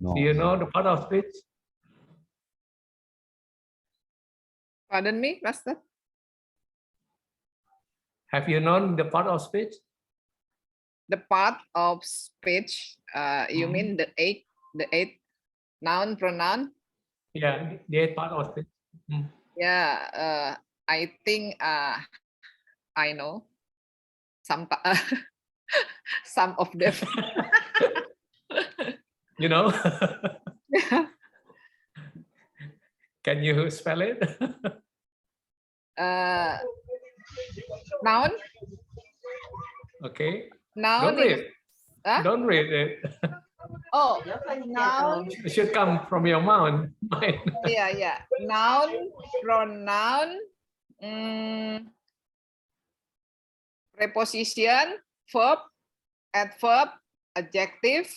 No. Do you know the part of speech? Pardon me, Master? Have you known the part of speech? The part of speech, you mean the eight noun, pronoun? Yeah, the eighth part of speech. Yeah, I think I know some some of them. You know? Yeah. Can you spell it? Noun. Okay. Noun Don't read. Huh? Don't read it. Oh, noun. It should come from your mind. Yeah. Noun, pronoun, preposition, verb, adverb, adjective,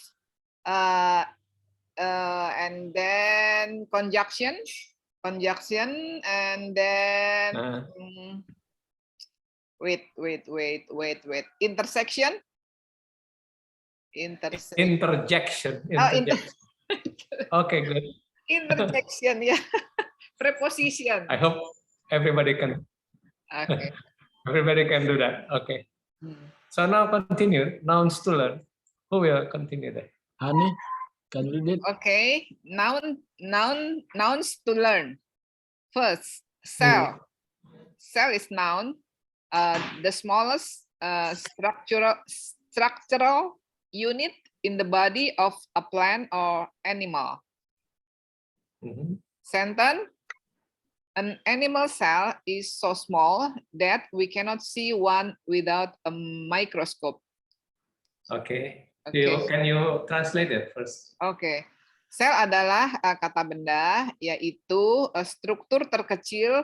and then conjunction, and then wait, intersection. Interjection. Okay, good. Interjection, yeah. Preposition. I hope everybody can. Okay. Everybody can do that. Okay. So now continue. Nouns to learn. Who will continue that? Hani, can you read it? Okay. Nouns to learn. First, cell. Cell is noun. The smallest structural unit in the body of a plant or animal. Sentence. An animal cell is so small that we cannot see one without a microscope. Okay. Can you translate it first? Okay. Sel adalah kata benda, yaitu struktur terkecil,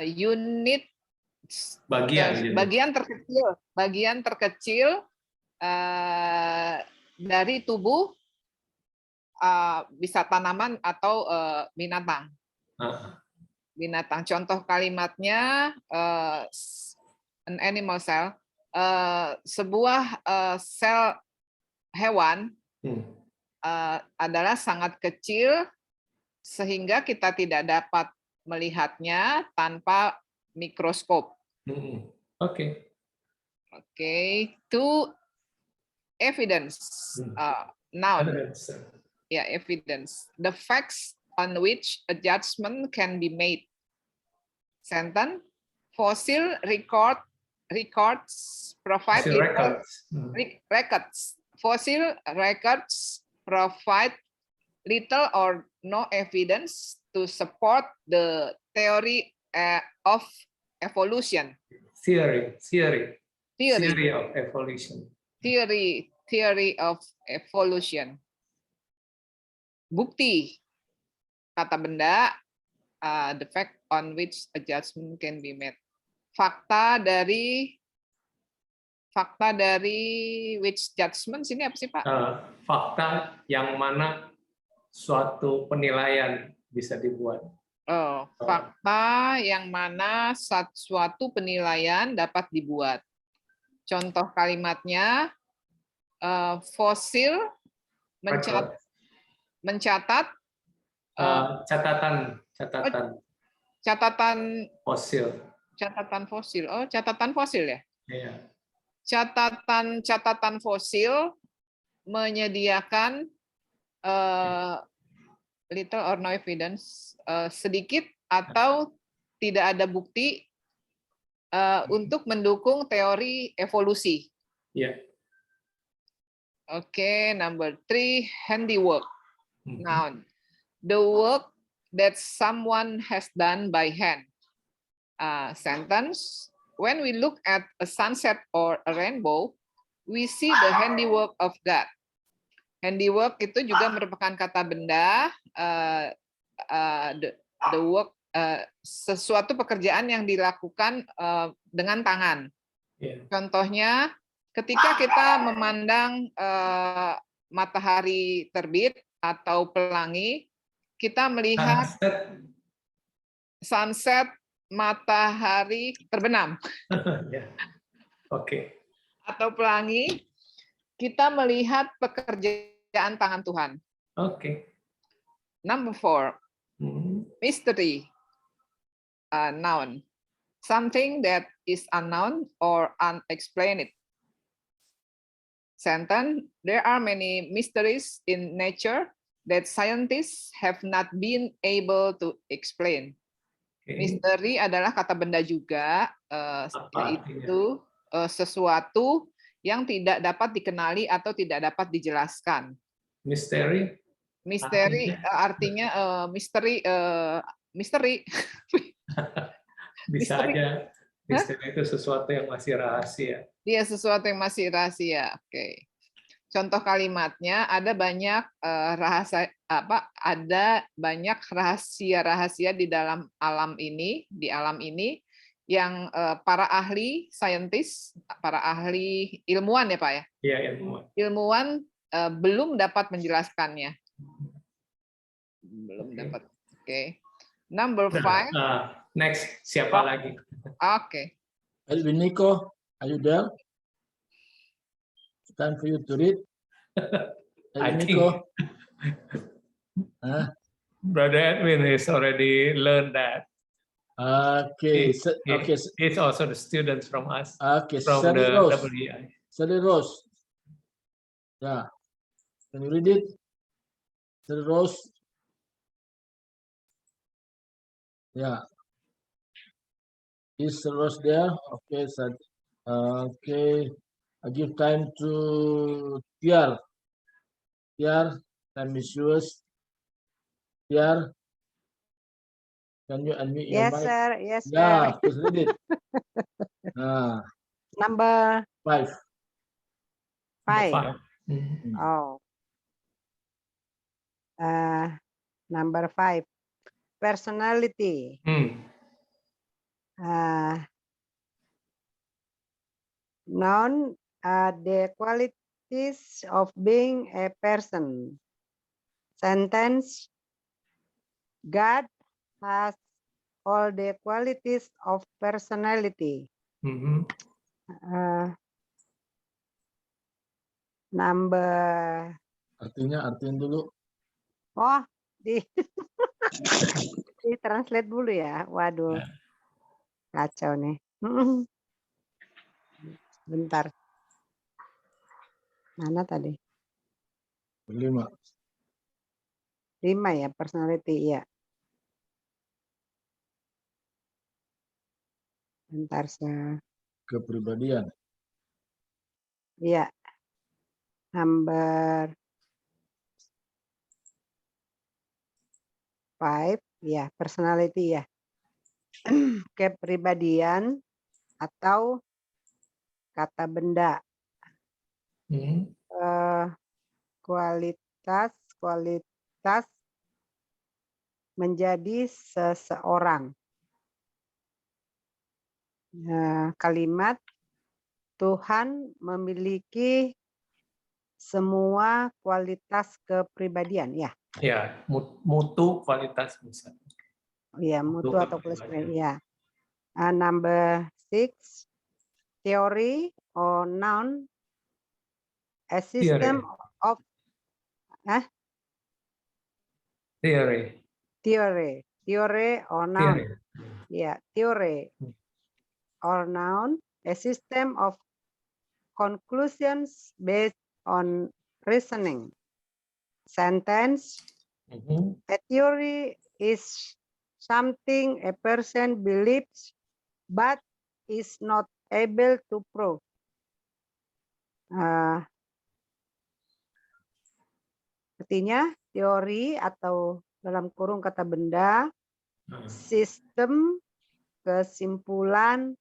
unit, bagian terkecil dari tubuh, bisa tanaman atau binatang. Binatang. Contoh kalimatnya an animal cell, sebuah sel hewan adalah sangat kecil sehingga kita tidak dapat melihatnya tanpa mikroskop. Oke. To evidence, noun. Evidence. Yeah, evidence. The facts on which a judgment can be made. Sentence. Fossil records provide Fossil records provide little or no evidence to support the theory of evolution. Theory of evolution. Theory of evolution. Bukti, kata benda, the fact on which a judgment can be made. Fakta dari which judgment ini apa sih, Pak? Fakta yang mana suatu penilaian bisa dibuat. Fakta yang mana suatu penilaian dapat dibuat. Contoh kalimatnya, fosil mencatat catatan fosil. Oh, catatan fosil ya? Iya. Catatan fosil menyediakan little or no evidence, sedikit atau tidak ada bukti untuk mendukung teori evolusi. Yeah. Okay, number 3, handiwork. Noun. The work that someone has done by hand. Sentence. When we look at a sunset or a rainbow, we see the handiwork of God. Handiwork itu juga merupakan kata benda, the work, sesuatu pekerjaan yang dilakukan dengan tangan. Contohnya, ketika kita memandang matahari terbit atau pelangi, kita melihat sunset, matahari terbenam. Atau pelangi, kita melihat pekerjaan tangan Tuhan. Okay. Number 4, Mhm. mystery, noun. Something that is unknown or unexplained. Sentence, there are many mysteries in nature that scientists have not been able to explain. Okay. Misteri adalah kata benda juga, Apa yaitu sesuatu yang tidak dapat dikenali atau tidak dapat dijelaskan. Misteri Misteri artinya misteri misteri. bisa Misteri. aja. Misteri itu sesuatu yang masih rahasia. Iya, sesuatu yang masih rahasia. Oke. Contoh kalimatnya, ada banyak rahasia-rahasia di dalam alam ini, yang para ahli saintis, para ahli ilmuwan ya Pak ya. Iya, ilmuwan. Ilmuwan belum dapat menjelaskannya. Belum Oke. dapat. Oke. Number 5. Next, siapa lagi? Oke. Edwin Nico, are you there? Time for you to read. I Edwin think Nico. Brother Edwin has already learned that. Okay. Okay. He's also the student from us, Okay. from Sally the Rose. WEI. Sally Rose. Yeah. Can you read it? Sally Rose. Yeah. Is Sally Rose there? Okay. Okay. I give time to Tiar. Tiar, time is yours. Tiar, can you unmute your Yes, mic? sir. Yes, Yeah, sir. please read it. Number 5. 5. Mhm. Oh. Number 5. Personality. Noun the qualities of being a person. Sentence, God has all the qualities of personality. Mhm. Number, Artinya dulu. oh, di translate dulu ya. Waduh, kacau nih. Bentar. Mana tadi? 5. 5 ya, personality ya. Bentar, Kepribadian. Iya. Number 5, ya, personality ya. Kepribadian atau kata benda. Kualitas menjadi seseorang. Kalimat Tuhan memiliki semua kualitas kepribadian ya. Ya, mutu kualitas misalnya. Ya, mutu atau kepribadian ya. Number 6, theory or noun, a system of theory or noun. Yeah, theory or noun, a system of conclusions based on reasoning. Sentence, a theory is something a person believes but is not able to prove. Artinya teori atau dalam kurung kata benda, sistem kesimpulan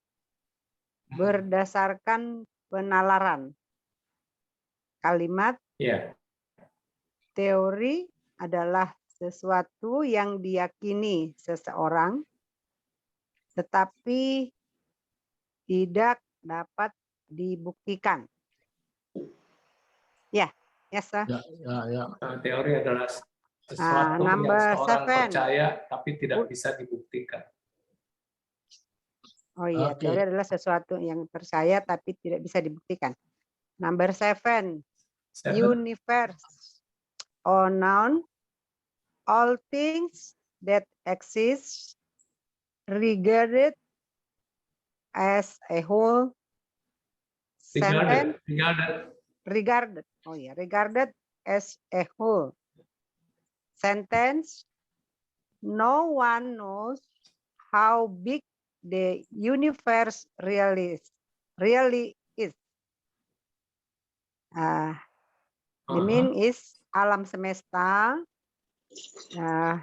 berdasarkan penalaran. Kalimat teori adalah sesuatu yang diyakini seseorang tetapi tidak dapat dibuktikan. Ya, yes, sir. Ya. Teori adalah sesuatu yang seorang percaya tapi tidak bisa dibuktikan. Oh iya, teori adalah sesuatu yang percaya tapi tidak bisa dibuktikan. Number 7, universe or noun, all things that exist regarded as a whole sentence. Regarded as a whole sentence. No one knows how big the universe really is. The meaning is alam semesta,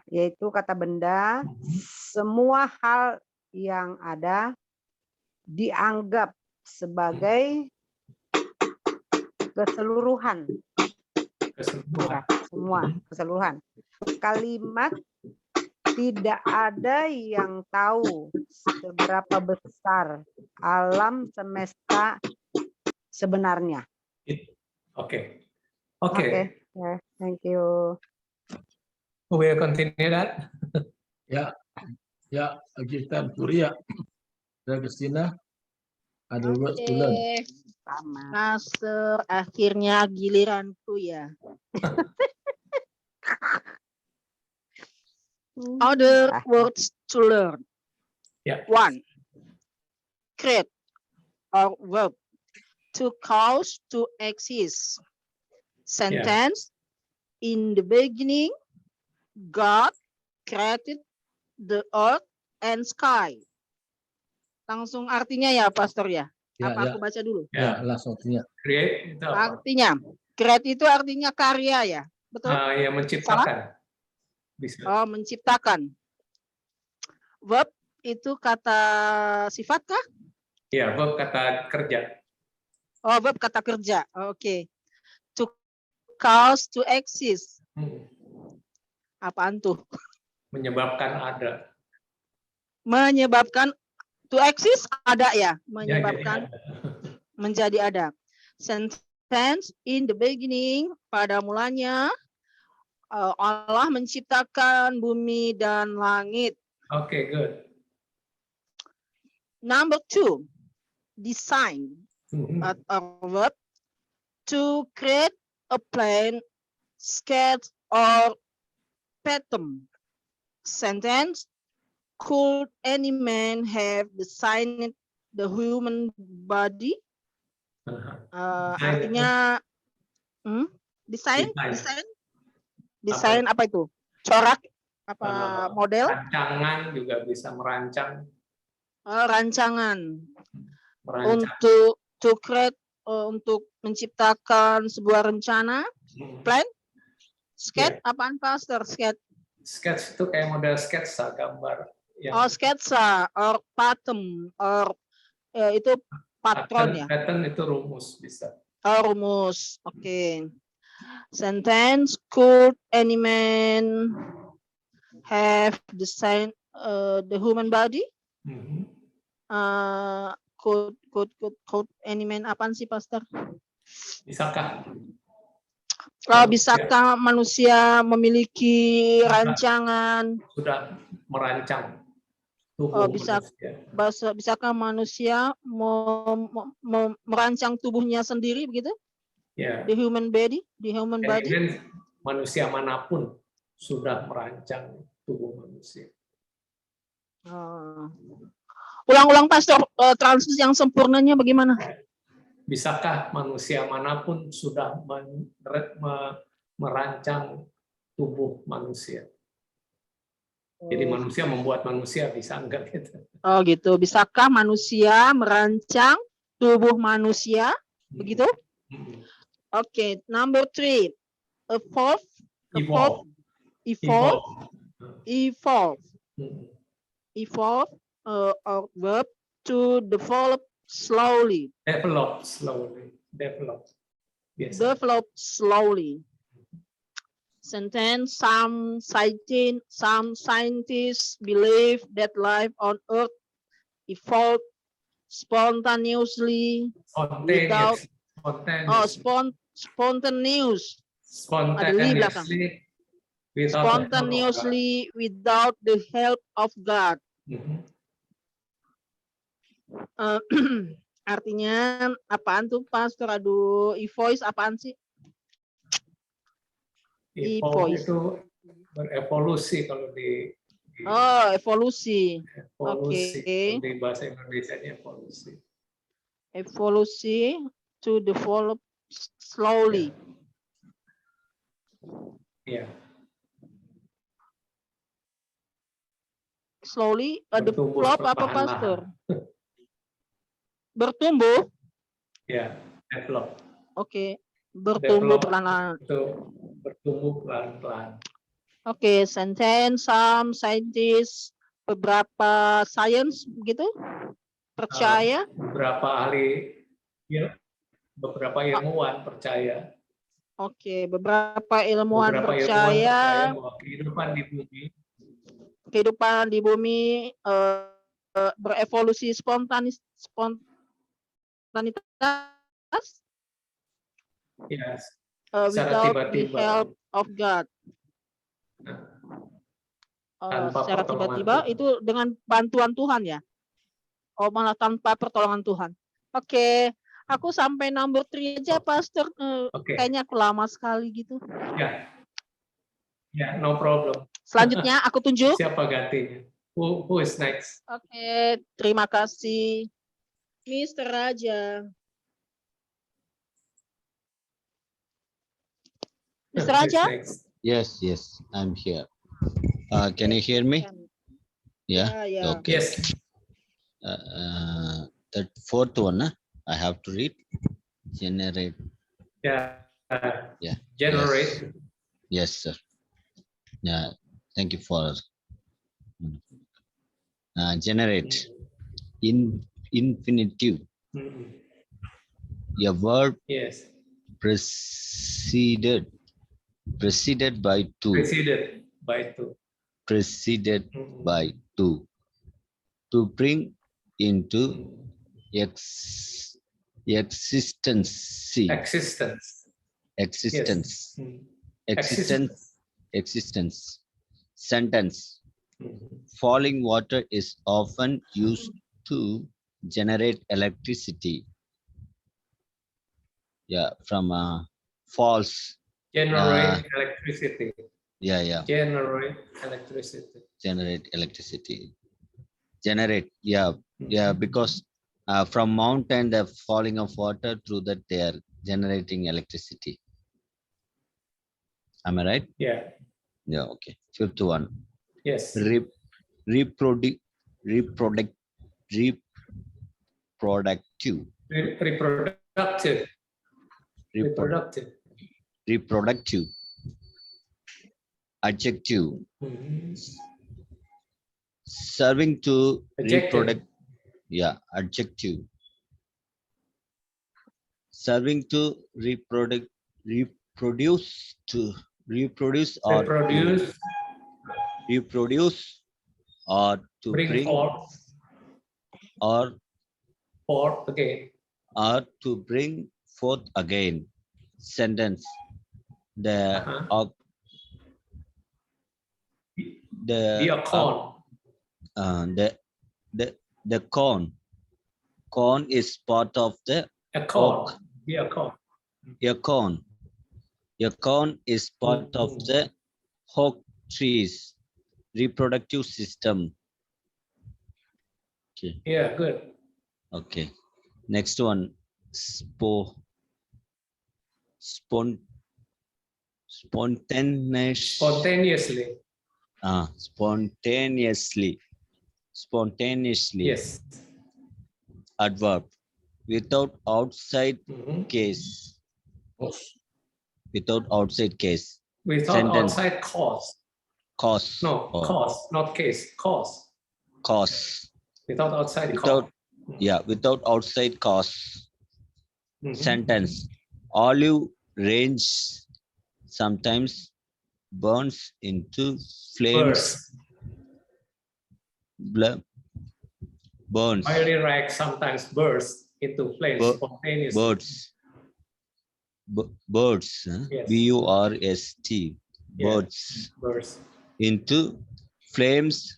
yaitu kata benda, semua hal yang ada dianggap sebagai keseluruhan. Semua keseluruhan. Kalimat tidak ada yang tahu seberapa besar alam semesta sebenarnya. Okay. Yeah, thank you. Who will continue that? Ya, I give time to Ria. Dan Christina, ada words to learn. Sama. Master, akhirnya giliranku ya. Other words to learn. Yeah. 1. Create or verb. To cause to exist. Sentence. In the beginning, God created the earth and sky. Langsung artinya ya, Pastor ya? Apa aku baca dulu? Ya, langsung artinya. Create itu apa? Artinya, create itu artinya karya ya? Betul? Ya, menciptakan. Bisa. Oh, menciptakan. Verb itu kata sifat kah? Ya, verb kata kerja. Oh, verb kata kerja. Oke. To cause to exist. Apaan tuh? Menyebabkan ada. Menyebabkan to exist ada ya? Menyebabkan Ya, menjadi ada. Sentence in the beginning, pada mulanya Allah menciptakan bumi dan langit. Okay, good. Number 2, design. Atau verb to create a plan, sketch or pattern. Sentence, could any man have designed the human body? Artinya desain apa itu? Corak apa model? Rancangan juga bisa merancang. Rancangan. Merancang. Untuk to create, untuk menciptakan sebuah rencana, plan, sketch, apaan Pastor? Sketch itu kayak model sketsa, gambar. Sketsa, or pattern, or itu patron ya? Pattern itu rumus bisa. Rumus, oke. Sentence, could any man have designed the human body? Could any man, apaan sih Pastor? Bisakah? Bisakah manusia memiliki rancangan? Sudah merancang tubuh manusia. Bisakah manusia merancang tubuhnya sendiri begitu? Ya. The human body. Manusia manapun sudah merancang tubuh manusia. Ulang-ulang Pastor, translasi yang sempurnanya bagaimana? Bisakah manusia manapun sudah merancang tubuh manusia? Jadi manusia membuat manusia, bisa enggak gitu? Oh gitu. Bisakah manusia merancang tubuh manusia? Begitu? Oke, number 3. Evolve or verb to develop slowly. Develop slowly. Sentence, some scientists believe that life on Earth evolved spontaneously without the help of God. Artinya apaan tuh Pastor? Aduh, e-voice apaan sih? Evolve E-voice. itu berevolusi kalau di Oh, evolusi. evolusi. Oke. Kalau di bahasa Indonesia-nya evolusi. Evolusi to develop slowly. Ya, Slowly, bertumbuh develop apa perlahan-lahan. Pastor? Bertumbuh. Ya, develop. Oke. Bertumbuh Develop perlahan-lahan. itu bertumbuh pelan-pelan. Oke, sentence, some scientists, beberapa science begitu. Percaya. Beberapa ahli, beberapa ilmuwan percaya. Oke, beberapa ilmuwan Beberapa ilmuwan percaya percaya bahwa kehidupan di bumi berevolusi spontanitas ya, secara without the tiba-tiba, help of God. tanpa Secara pertolongan tiba-tiba Tuhan. itu dengan bantuan Tuhan ya. Oh, malah tanpa pertolongan Tuhan. Oke, aku sampai number 3 aja, Pastor. Oke. Kayaknya aku lama sekali gitu. Ya, no problem. Selanjutnya aku tunjuk. Siapa gantinya? Who is next? Oke, terima kasih. Mr. Raja. Mr. Who is Raja? next? Yes, I'm here. Can you hear me? Yeah. Ya. Okay. Yes. The fourth one, I have to read. Generate. Yeah. Yeah. Generate. Yes, sir. Yeah. Thank you for generate. In infinitive, a verb Yes. preceded by to. Preceded by to. Preceded by to. To bring into existence. Existence. Existence. Yes. Existence. Sentence. Falling water is often used to generate electricity. Yeah, from falls. Generate electricity. Yeah. Generate electricity. Generate electricity. Generate. Yeah. Because from mountain, the falling of water, through that they are generating electricity. Am I right? Yeah. Yeah. Okay. Fifth one. Yes. Reproductive. Reproductive. Adjective. Serving to reproduce. Yeah, adjective. Serving to reproduce or to bring forth. or Again. Or to bring forth again. Sentence. The corn. Corn is part of the oak. A corn is part of the oak trees reproductive system. Okay. Yeah, good. Okay. Next one. Spontaneously. Spontaneously. Yes. Adverb. Without outside case. Without outside case. Without Sentence. outside cause. Cause. No, cause, not case. Cause. Cause. Without outside cause. Yeah, without outside cause. Sentence. Olive range sometimes burns into flames. Burns. Fiery rag sometimes bursts into flames spontaneously. Birds. Yes. B-U-R-S-T. Birds. Into flames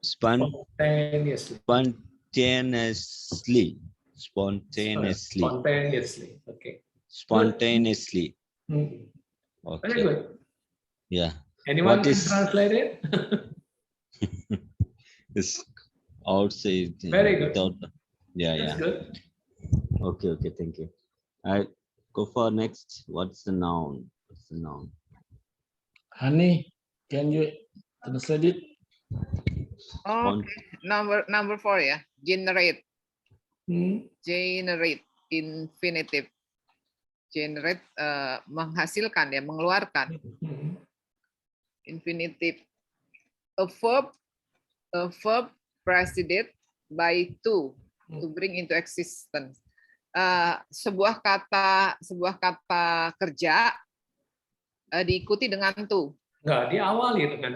spontaneously. Okay. Spontaneously. Spontaneously. Hmm. Very Okay. good. Yeah. Anyone What can is- translate it? It's outside. Very good. Without, yeah, That's yeah. good. Okay, okay, thank you. I go for next. What's the noun? What's the noun? Honey, can you translate it? Spon- Number 4 ya. Generate. Hmm. Generate infinitive. Generate menghasilkan ya, mengeluarkan. Hmm. Infinitive. A verb preceded by to bring into existence. Sebuah kata kerja diikuti dengan to. Enggak, diawali dengan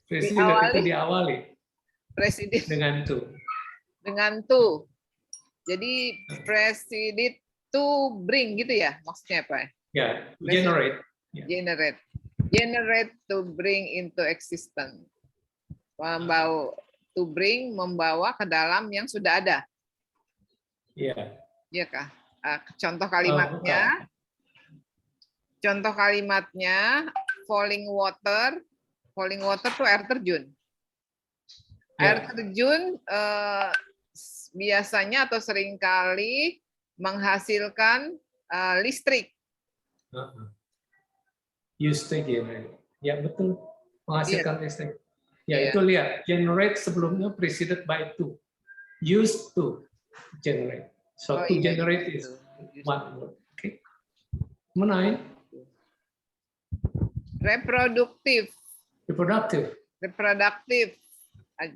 presiden itu diawali Presiden dengan to. dengan to. Jadi presiden to bring gitu ya, maksudnya apa? Ya, generate. Generate to bring into existence. Membawa ke dalam yang sudah ada. Iya. Iya kah? Contoh kalimatnya. Contoh kalimatnya falling water. Falling water itu air terjun. Air terjun biasanya atau seringkali menghasilkan listrik. Used to generate. Ya, betul. Menghasilkan listrik. Ya, Iya. itu lihat. Generate sebelumnya preceded by to. Used to generate. So, to Iya, generate is one word. Okay. Number 9. Reproduktif. Reproductive.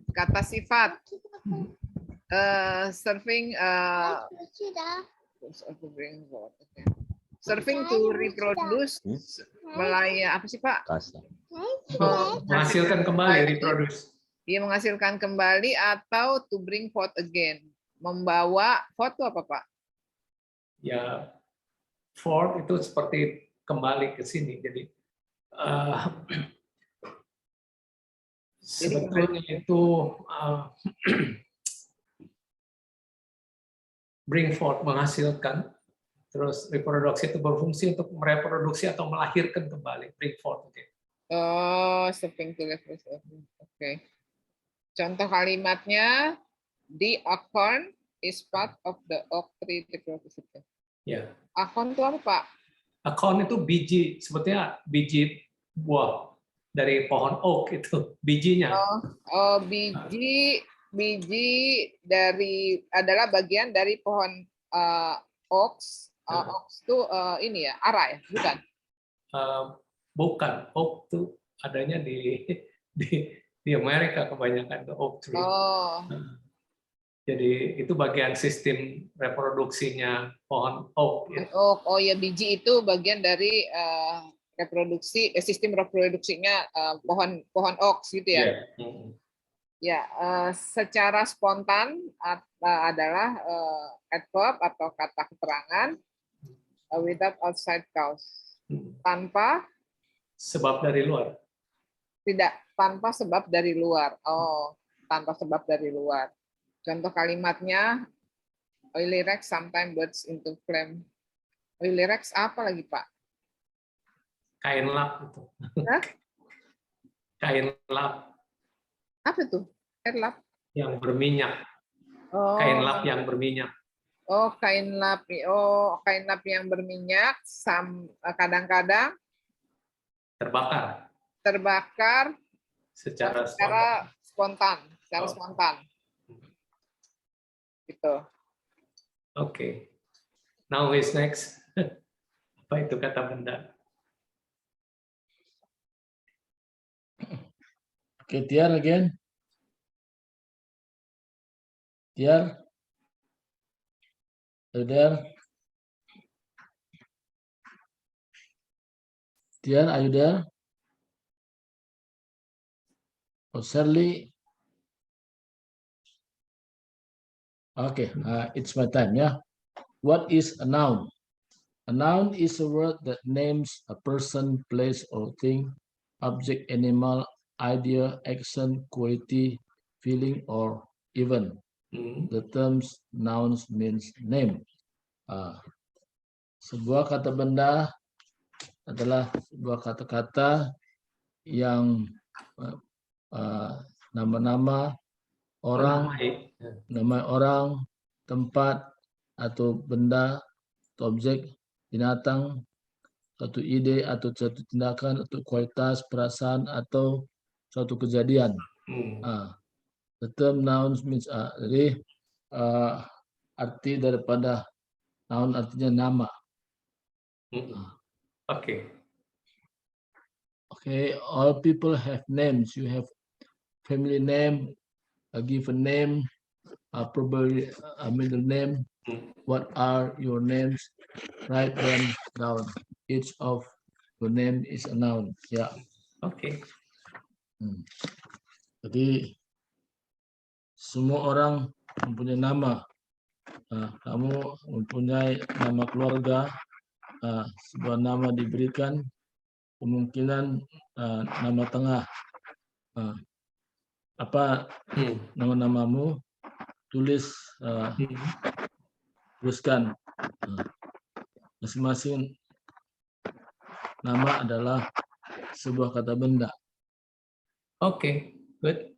Kata sifat. Serving to reproduce, apa sih Pak? Kasa. Menghasilkan kembali, reproduce. Dia menghasilkan kembali atau to bring forth again. Membawa forth itu apa Pak? Ya, forth itu seperti kembali ke sini. Jadi sebetulnya itu bring forth, menghasilkan. Terus reproduksi itu berfungsi untuk mereproduksi atau melahirkan kembali. Bring forth. Okay. Oh, serving to reproduce. Oke. Contoh kalimatnya, the acorn is part of the oak tree reproduction. Ya. Acorn itu apa Pak? Acorn itu biji, sebetulnya biji buah dari pohon oak itu bijinya. Biji dari adalah bagian dari pohon oaks. Oaks itu ini ya, ara ya, bukan? Bukan, oak itu adanya di Amerika kebanyakan ke oak tree. Jadi itu bagian sistem reproduksinya pohon oak. Ya. Oh ya, biji itu bagian dari reproduksi sistem reproduksinya pohon oak gitu ya. Yeah. Ya, secara spontan adalah adverb atau kata keterangan without outside cause. Tanpa sebab dari luar. Tidak, tanpa sebab dari luar. Oh, tanpa sebab dari luar. Contoh kalimatnya, oily rags sometimes bursts into flame. Oily rags apa lagi Pak? Kain lap itu. Hah? Kain lap. Apa tuh? Air lap? Yang berminyak. Oh. Kain lap yang berminyak. Oh, kain lap. Oh, kain lap yang berminyak. Kadang-kadang terbakar secara spontan. Gitu. Oke. Now is next. Apa itu kata benda? Okay, Tiar again. Tiar. Are you there? Tiar, are you there? Oh, Shirley. Okay, it's my time, yeah. What is a noun? A noun is a word that names a person, place, or thing, object, animal, idea, action, quality, feeling, or event. The terms nouns means name. Sebuah kata benda adalah sebuah kata-kata yang nama-nama orang, Menamai. nama orang, tempat, atau benda, atau objek, binatang, suatu ide, atau suatu tindakan, atau kualitas, perasaan, atau suatu kejadian. The term nouns means, jadi arti daripada noun artinya nama. Oke. Okay, all people have names. You have family name, a given name, probably a middle name. What are your names? Write them down. Each of your name is a noun. Ya. Oke. Jadi semua orang mempunyai nama. Kamu mempunyai nama keluarga. Sebuah nama diberikan, kemungkinan nama tengah. Apa nama-namamu? Tuliskan. Masing-masing nama adalah sebuah kata benda. Oke, good.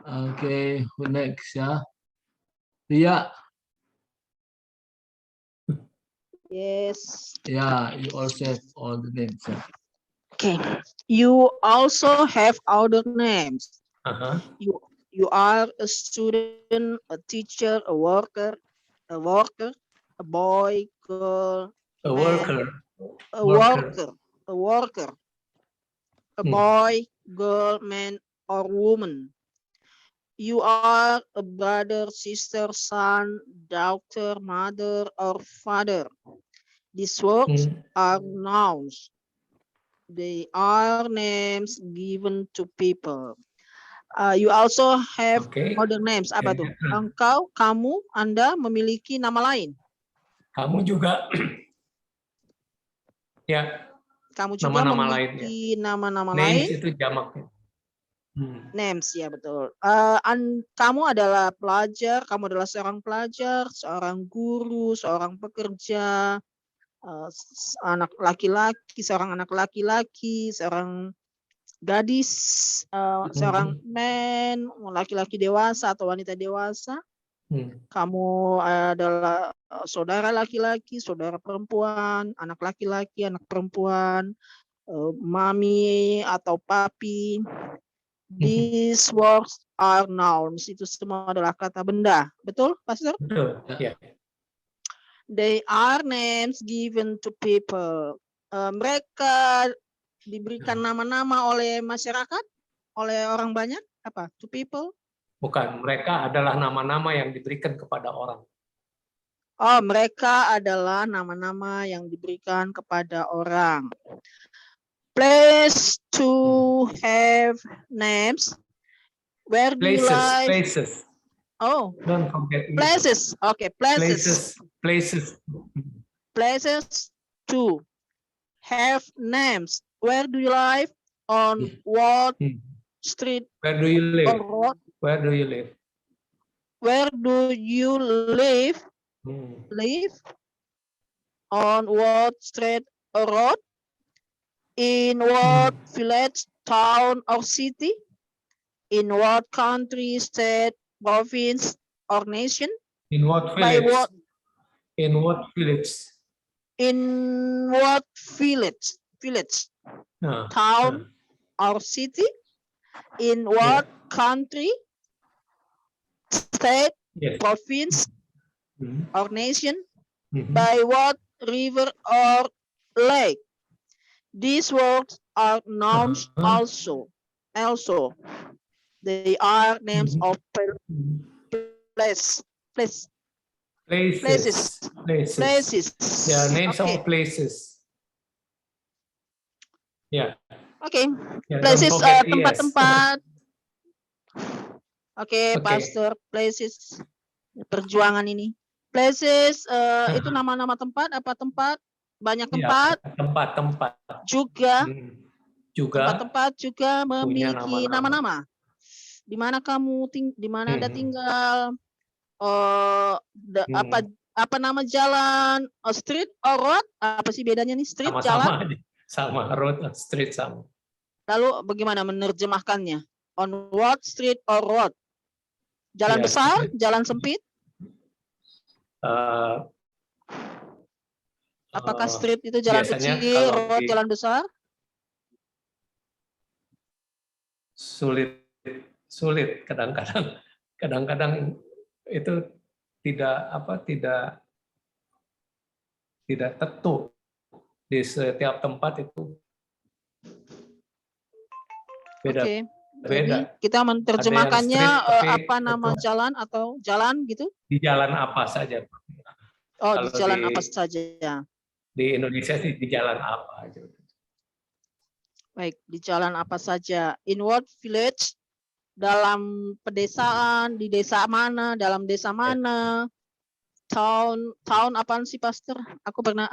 Okay, who next ya? Ria. Yes. Yeah, you also have all the names. Yeah. Okay. You also have other names. You are a student, a teacher, a worker, a boy, girl, A man, worker. a boy, girl, man, or woman. You are a brother, sister, son, daughter, mother, or father. These words are nouns. They are names given to people. You also have other names. Apa tuh? Engkau, kamu, Anda memiliki nama lain. Kamu juga. Ya. Kamu juga nama-nama memiliki nama-nama names lain. Itu jamaknya. Names, ya betul. Kamu adalah pelajar, kamu adalah seorang pelajar, seorang guru, seorang pekerja, anak laki-laki, seorang anak laki-laki, seorang gadis, seorang man, laki-laki dewasa atau wanita dewasa. Kamu adalah saudara laki-laki, saudara perempuan, anak laki-laki, anak perempuan, mami atau papi. These words are nouns. Itu semua adalah kata benda. Betul, Pastor? Betul. Ya. They are names given to people. Mereka diberikan nama-nama oleh masyarakat, oleh orang banyak. Apa? To people? Bukan. Mereka adalah nama-nama yang diberikan kepada orang. Oh, mereka adalah nama-nama yang diberikan kepada orang. Place to have names. Where do you live? Places. Oh, Don't forget. places. Okay, places. Places to have names. Where do you live? On what street? Where do you live? Or road? Where do you live? Where do you live? Live? On what street or road? In what village, town, or city? In what country, state, province, or nation? In what By village? what? In what village? In what village? Town or city? In what country, state, province, or nation? By what river or lake? These words are nouns also. They are names of places. Places. They are names of places. Ya. Oke. Yeah, Places, don't forget tempat-tempat. Oke, Pastor. Places. Perjuangan ini. Places itu nama-nama tempat. Apa tempat? Banyak tempat. Tempat-tempat. Juga. Tempat-tempat juga memiliki nama-nama. Di mana kamu di mana Anda tinggal? Apa apa nama jalan? Street or road? Apa sih bedanya nih? Street jalan. Sama-sama aja. Sama, road, street sama. Lalu bagaimana menerjemahkannya? On what street or road? Jalan Ya, besar, jalan sempit? eh, Apakah eh, street itu jalan biasanya kecil, kalau road di- jalan besar? sulit kadang-kadang itu tidak tentu di setiap tempat itu beda. Oke. Jadi Beda. kita menerjemahkannya street, tapi apa nama itu- jalan atau jalan gitu? Di jalan apa saja. Oh, di Kalau jalan di- apa saja. Di Indonesia sih di jalan apa aja. Baik, di jalan apa saja. In what village? Dalam pedesaan, di desa mana, dalam desa mana? Town apaan sih, Pastor? Aku pernah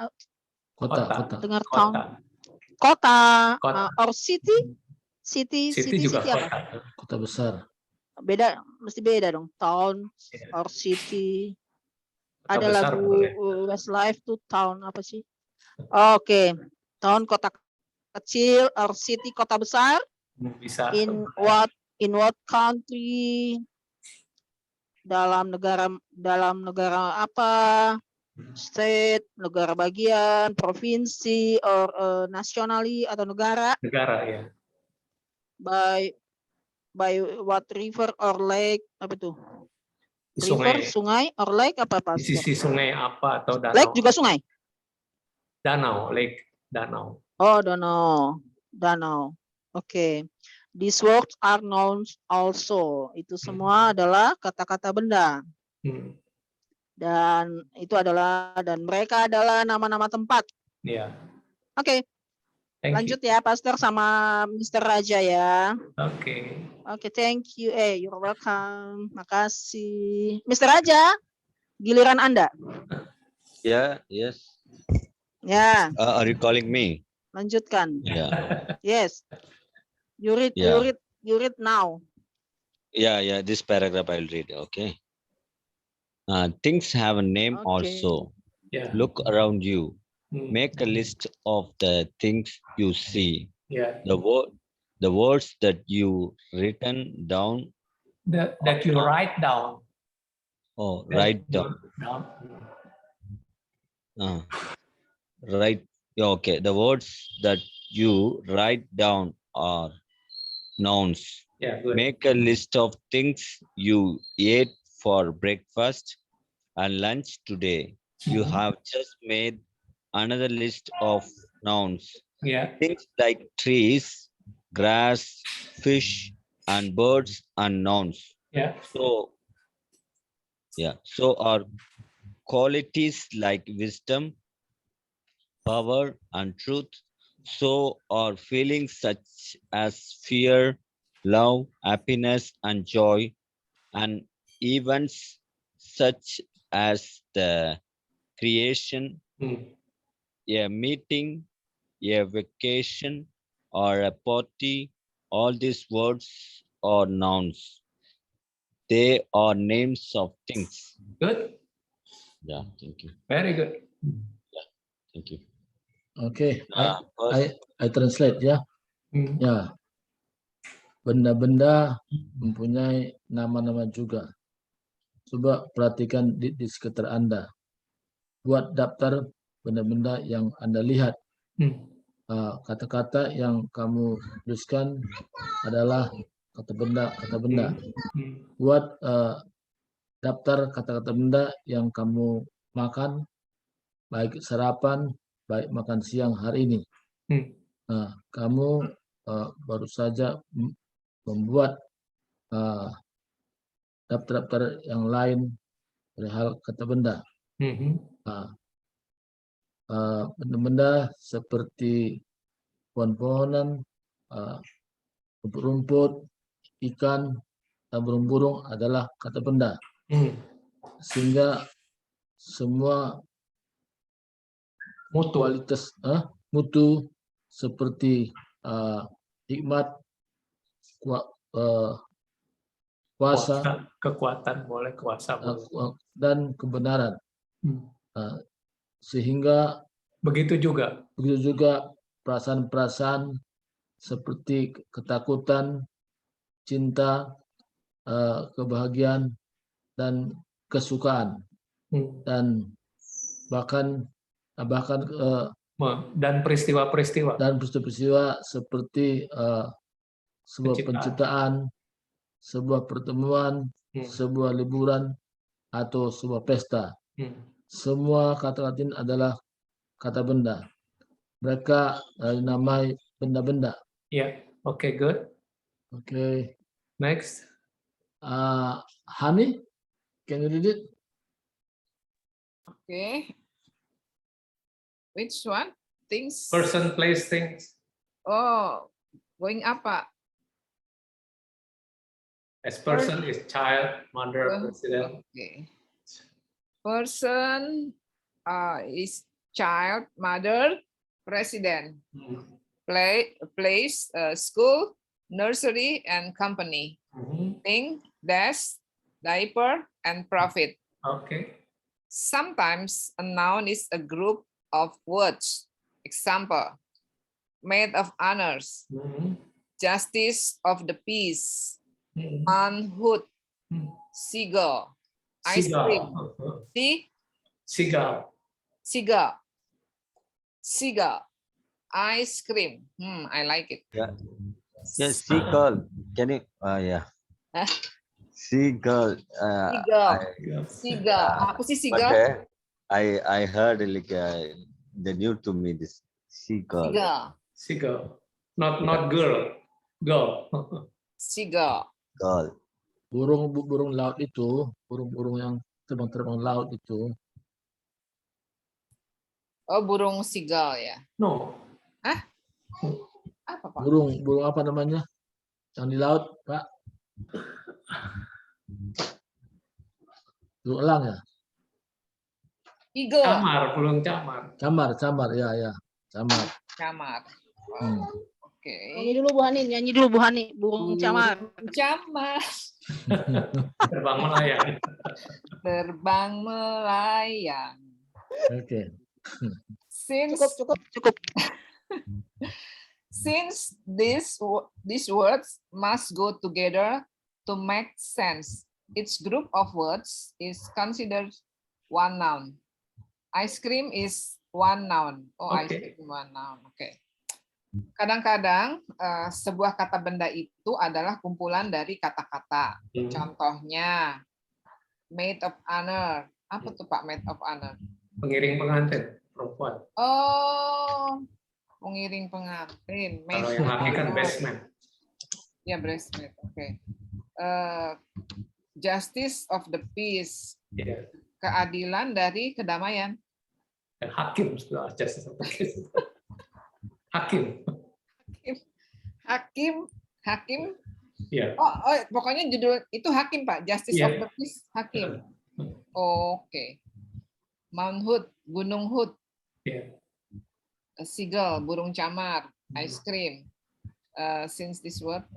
Kota. dengar town. Kota. Kota. Or city? City Juga apa? kota. Kota besar. Beda, mesti beda dong. Town Iya. or city. Kota Ada besar lagu boleh. Westlife tuh town apa sih? Oke, town kota kecil or city kota besar. Bisa. In what country? Dalam negara apa? State, negara bagian, provinsi, or nationally atau negara. Negara ya. By what river or lake? Apa tuh? Di River, sungai, or lake apa, Di Pastor? sisi sungai apa atau danau? Lake juga sungai? Danau. Oh, danau. Oke. These words are nouns also. Itu semua adalah kata-kata benda. Dan mereka adalah nama-nama tempat. Ya. Oke, Thank lanjut ya, Pastor sama Mr. Raja ya. Oke. Oke, thank you. You're welcome. Makasih. Mr. Raja, giliran Anda. Yeah, yes. Ya, Are you calling me? lanjutkan. Yeah. Yes. You read Yeah. now. Yeah. This paragraph I'll read. Okay. Things have a name Okay. also. Ya. Look around you. Hmm. Make a list of the things you see. Ya. The words that you written down. That you write down. Oh, write down. Right. Yeah, okay. The words that you write down are nouns. Ya, good. Make a list of things you ate for breakfast and lunch today. You have just made another list of nouns. Ya. Things like trees, grass, fish, and birds and nouns. Ya. So are qualities like wisdom, power, and truth. So are feelings such as fear, love, happiness, and joy, and events such as the creation, a meeting, a vacation, or a party. All these words are nouns. They are names of things. Good. Yeah, thank you. Very good. Thank you. Oke, First, I translate ya. Ya, benda-benda mempunyai nama-nama juga. Coba perhatikan di sekitar Anda. Buat daftar benda-benda yang Anda lihat. Kata-kata yang kamu tuliskan adalah kata benda. Buat daftar kata-kata benda yang kamu makan, baik sarapan, baik makan siang hari ini. Nah, kamu baru saja membuat daftar-daftar yang lain perihal kata benda. Benda-benda seperti pohon-pohonan, rumput-rumput, ikan, dan burung-burung adalah kata benda. Sehingga semua kualitas mutu seperti hikmat, kuasa, Kekuatan boleh, kuasa boleh. dan kebenaran Sehingga Begitu juga. begitu juga perasaan-perasaan seperti ketakutan, cinta, kebahagiaan, dan kesukaan, dan bahkan Dan peristiwa-peristiwa. dan peristiwa seperti sebuah penciptaan, sebuah pertemuan, sebuah liburan, atau sebuah pesta. Semua kata Latin adalah kata benda. Mereka dinamai benda-benda. Ya, oke, good. Oke. Next. Hani, can you read it? Okay. Which one? Things. Person, place, things. Oh, going up, Pak. As person is child, mother, Oh, president. okay. Person is child, mother, president. Place, school, nursery, and company. Thing, desk, diaper, and profit. Okay. Sometimes a noun is a group of words. Example, maid of honors, justice of the peace, manhood, seagull, ice cream. Seagull. Seagull. Seagull. Ice cream. I like it. Yeah. Yes, seagull. Can you? Yeah. Huh? Seagull. Seagull. Seagull. Apa sih seagull? But I heard like the new to me this seagull. Seagull. Seagull. Not girl. Girl. Seagull. Gull. Burung laut itu, burung-burung yang terbang-terbang laut itu. Oh, burung seagull ya. No. Hah? Apa, Pak? Burung apa namanya? Yang di laut, Pak. Burung elang ya? Eagle. Burung camar. Camar, ya. Camar. Camar. Oke. Nyanyi dulu Bu Hani, nyanyi dulu Bu Hani, burung camar. Camar. Terbang melayang. Terbang melayang. Oke. Cukup. Since these words must go together to make sense, each group of words is considered one noun. Ice cream is one noun. Oh, Okay. Ice cream one noun. Oke. Kadang-kadang sebuah kata benda itu adalah kumpulan dari kata-kata. Contohnya, maid of honor. Apa tuh Pak maid of honor? Pengiring pengantin perempuan. Oh, pengiring pengantin. Kalau yang laki kan bestman. Ya, bridesmaid. Oke. Justice of the peace. Yeah. Keadilan dari kedamaian. Dan hakim sudah justice of the peace. Hakim. Hakim. Ya. Oh, pokoknya judul itu hakim Pak. Justice of the peace, hakim. Oke. Mount Hood, Gunung Hood. Yeah. Seagull, burung camar, ice cream. Since this word,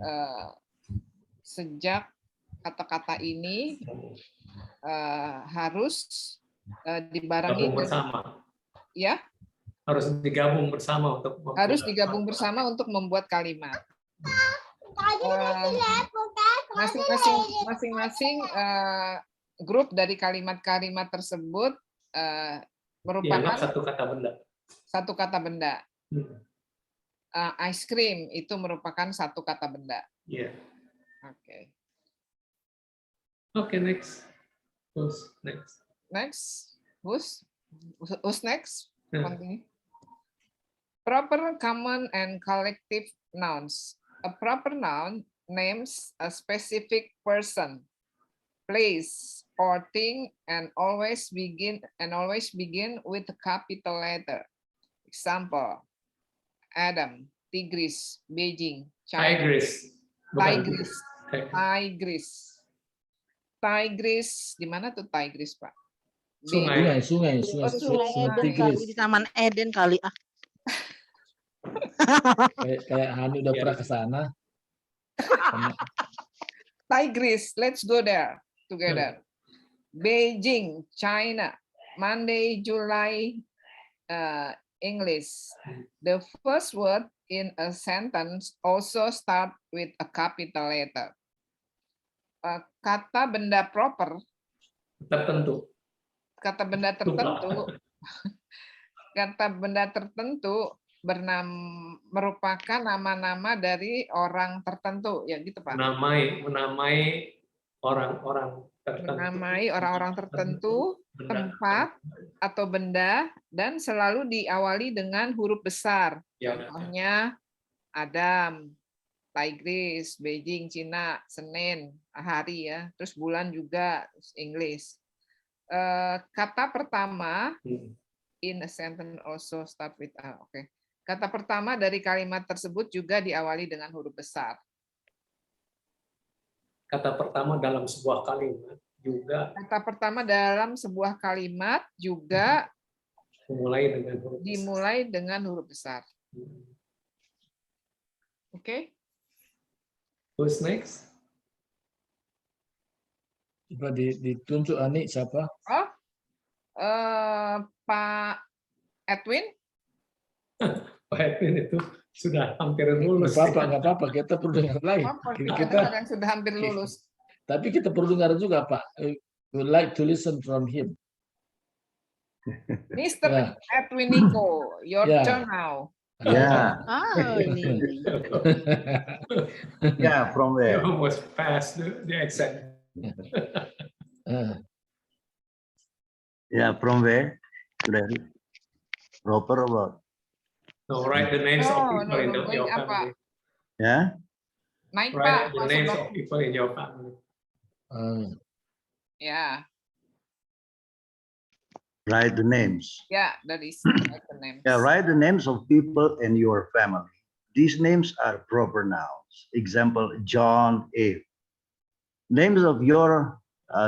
sejak kata-kata ini harus dibarengi Gabung bersama. Ya. Harus digabung bersama untuk untuk membuat kalimat. Masing-masing grup dari kalimat-kalimat tersebut merupakan satu kata benda. Ice cream itu merupakan satu kata benda. Yeah. Oke. Okay, next. Who's next? Who's next? Continue. Proper, common, and collective nouns. A proper noun names a specific person, place, or thing, and always begin with a capital letter. Example: Adam, Tigris, Beijing, China. Tigris. Di mana tuh Tigris, Pak? Sungai. Eden di Taman Eden kali ah. Kayak Hani udah pernah ke sana. Tigris, let's go there together. Beijing, China. Monday, July, English. The first word in a sentence also start with a capital letter. Kata benda proper, Tertentu. kata benda tertentu, kata benda tertentu merupakan nama-nama dari orang tertentu, ya gitu Pak. Menamai orang-orang tertentu. Menamai orang-orang tertentu, tempat atau benda, dan selalu diawali dengan huruf besar. Ya. Contohnya Adam, Tigris, Beijing, Cina, Senin, hari ya, terus bulan juga English. Kata pertama in a sentence also start with oke. Kata pertama dari kalimat tersebut juga diawali dengan huruf besar. Kata pertama dalam sebuah kalimat juga. Kata pertama dalam sebuah kalimat juga dimulai dengan huruf besar. Oke. Who's next? Coba ditunjuk Ani siapa? Oh, Pak Edwin. Pak Edwin itu sudah hampir lulus. Nggak apa-apa, kita perlu dengar lagi. Kita yang sudah hampir lulus. Tapi kita perlu dengar juga Pak. We would like to listen from him. Mr. Edwin Nico, your turn now. Yeah, ini. yeah, from You where? almost passed the exam. Yeah, from where? Proper or what? No, write the names of people in your apa? family. Yeah? Naik Write Pak. the names of people in your family. Ya, Write the names. ya, that is write the names. Yeah, write the names of people in your family. These names are proper nouns. Example, John A. Names of your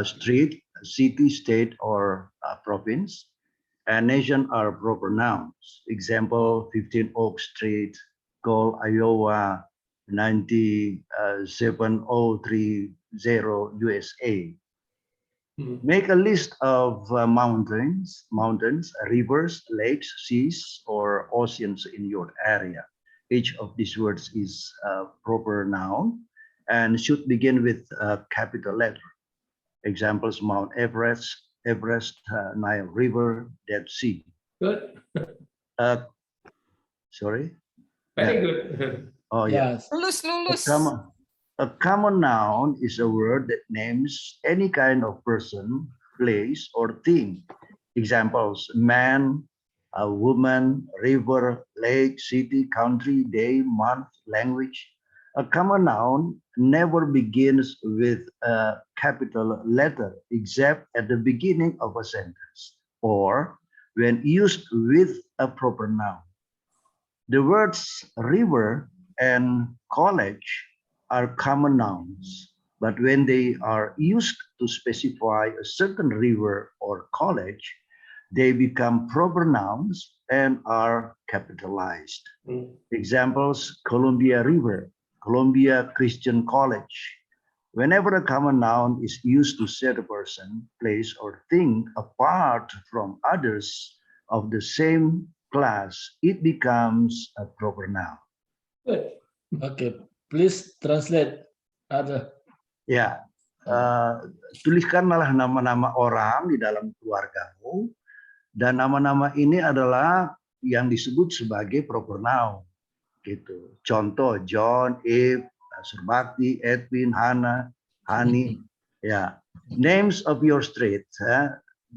street, city, state, or province and nation are proper nouns. Example, 15 Oak Street, Cole, Iowa, 97030 USA. Make a list of mountains, rivers, lakes, seas, or oceans in your area. Each of these words is a proper noun and should begin with a capital letter. Examples, Mount Everest, Nile River, Dead Sea. Good. Sorry? Very good. Oh, yeah. Lulus. A common noun is a word that names any kind of person, place, or thing. Examples, man, a woman, river, lake, city, country, day, month, language. A common noun never begins with a capital letter except at the beginning of a sentence or when used with a proper noun. The words river and college are common nouns, but when they are used to specify a certain river or college, they become proper nouns and are capitalized. Examples, Columbia River, Columbia Christian College. Whenever a common noun is used to set a person, place, or thing apart from others of the same class, it becomes a proper noun. Good. Okay, please translate. Ada. Ya, tuliskanlah nama-nama orang di dalam keluargamu, dan nama-nama ini adalah yang disebut sebagai proper noun. Gitu. Contoh, John, Eve, Surbakti, Edwin, Hana, Hani. Ya, names of your street.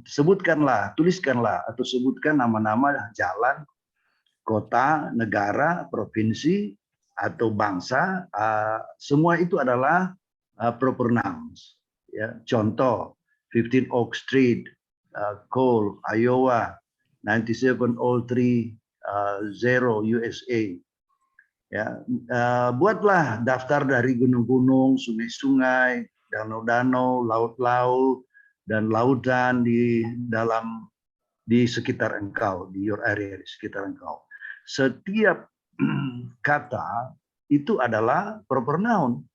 Sebutkanlah, tuliskanlah atau sebutkan nama-nama jalan, kota, negara, provinsi, atau bangsa, semua itu adalah proper nouns. Ya, contoh, 15 Oak Street, Cole, Iowa, 97030 USA. Ya, buatlah daftar dari gunung-gunung, sungai-sungai, danau-danau, laut-laut, dan lautan di sekitar engkau, di your area, di sekitar engkau. Setiap kata itu adalah proper noun.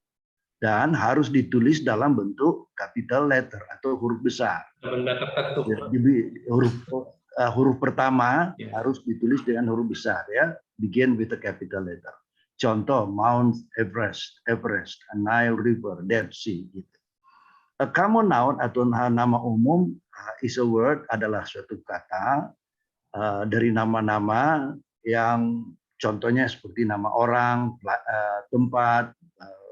dan harus ditulis dalam bentuk capital letter atau huruf besar. Benda tertentu. Jadi huruf pertama Ya. harus ditulis dengan huruf besar ya, begin with a capital letter. Contoh Mount Everest, Nile River, Dead Sea gitu. A common noun atau nama umum is a word adalah suatu kata dari nama-nama yang contohnya seperti nama orang, tempat,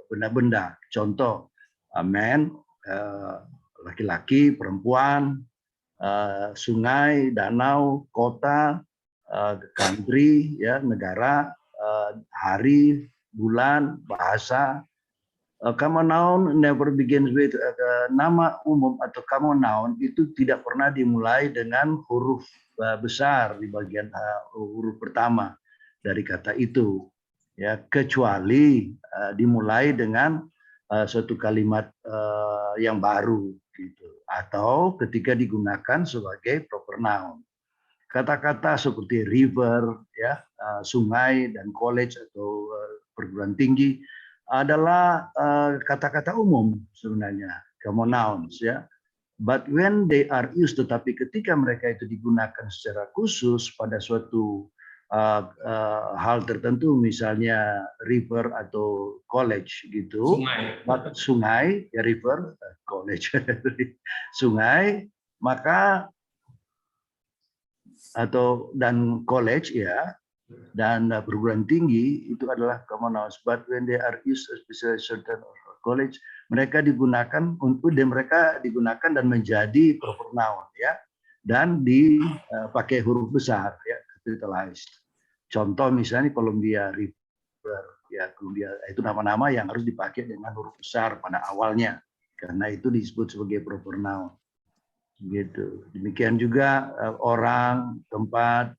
benda-benda. Contoh man, laki-laki, perempuan, sungai, danau, kota, country, ya negara, hari, bulan, bahasa. Common noun never begins with nama umum atau common noun itu tidak pernah dimulai dengan huruf besar di bagian huruf pertama dari kata itu, ya kecuali dimulai dengan suatu kalimat yang baru gitu, atau ketika digunakan sebagai proper noun. Kata-kata seperti river, ya sungai dan college atau perguruan tinggi adalah kata-kata umum sebenarnya, common nouns ya. But when they are used, tetapi ketika mereka itu digunakan secara khusus pada suatu hal tertentu, misalnya river atau college gitu, sungai ya river, college, sungai, maka atau dan college ya, dan perguruan tinggi itu adalah common nouns. But when they are used especially certain college, mereka digunakan dan menjadi proper noun ya, dan dipakai huruf besar ya, capitalized. Contoh misalnya Columbia River ya, Columbia itu nama-nama yang harus dipakai dengan huruf besar pada awalnya karena itu disebut sebagai proper noun. Gitu. Demikian juga orang, tempat,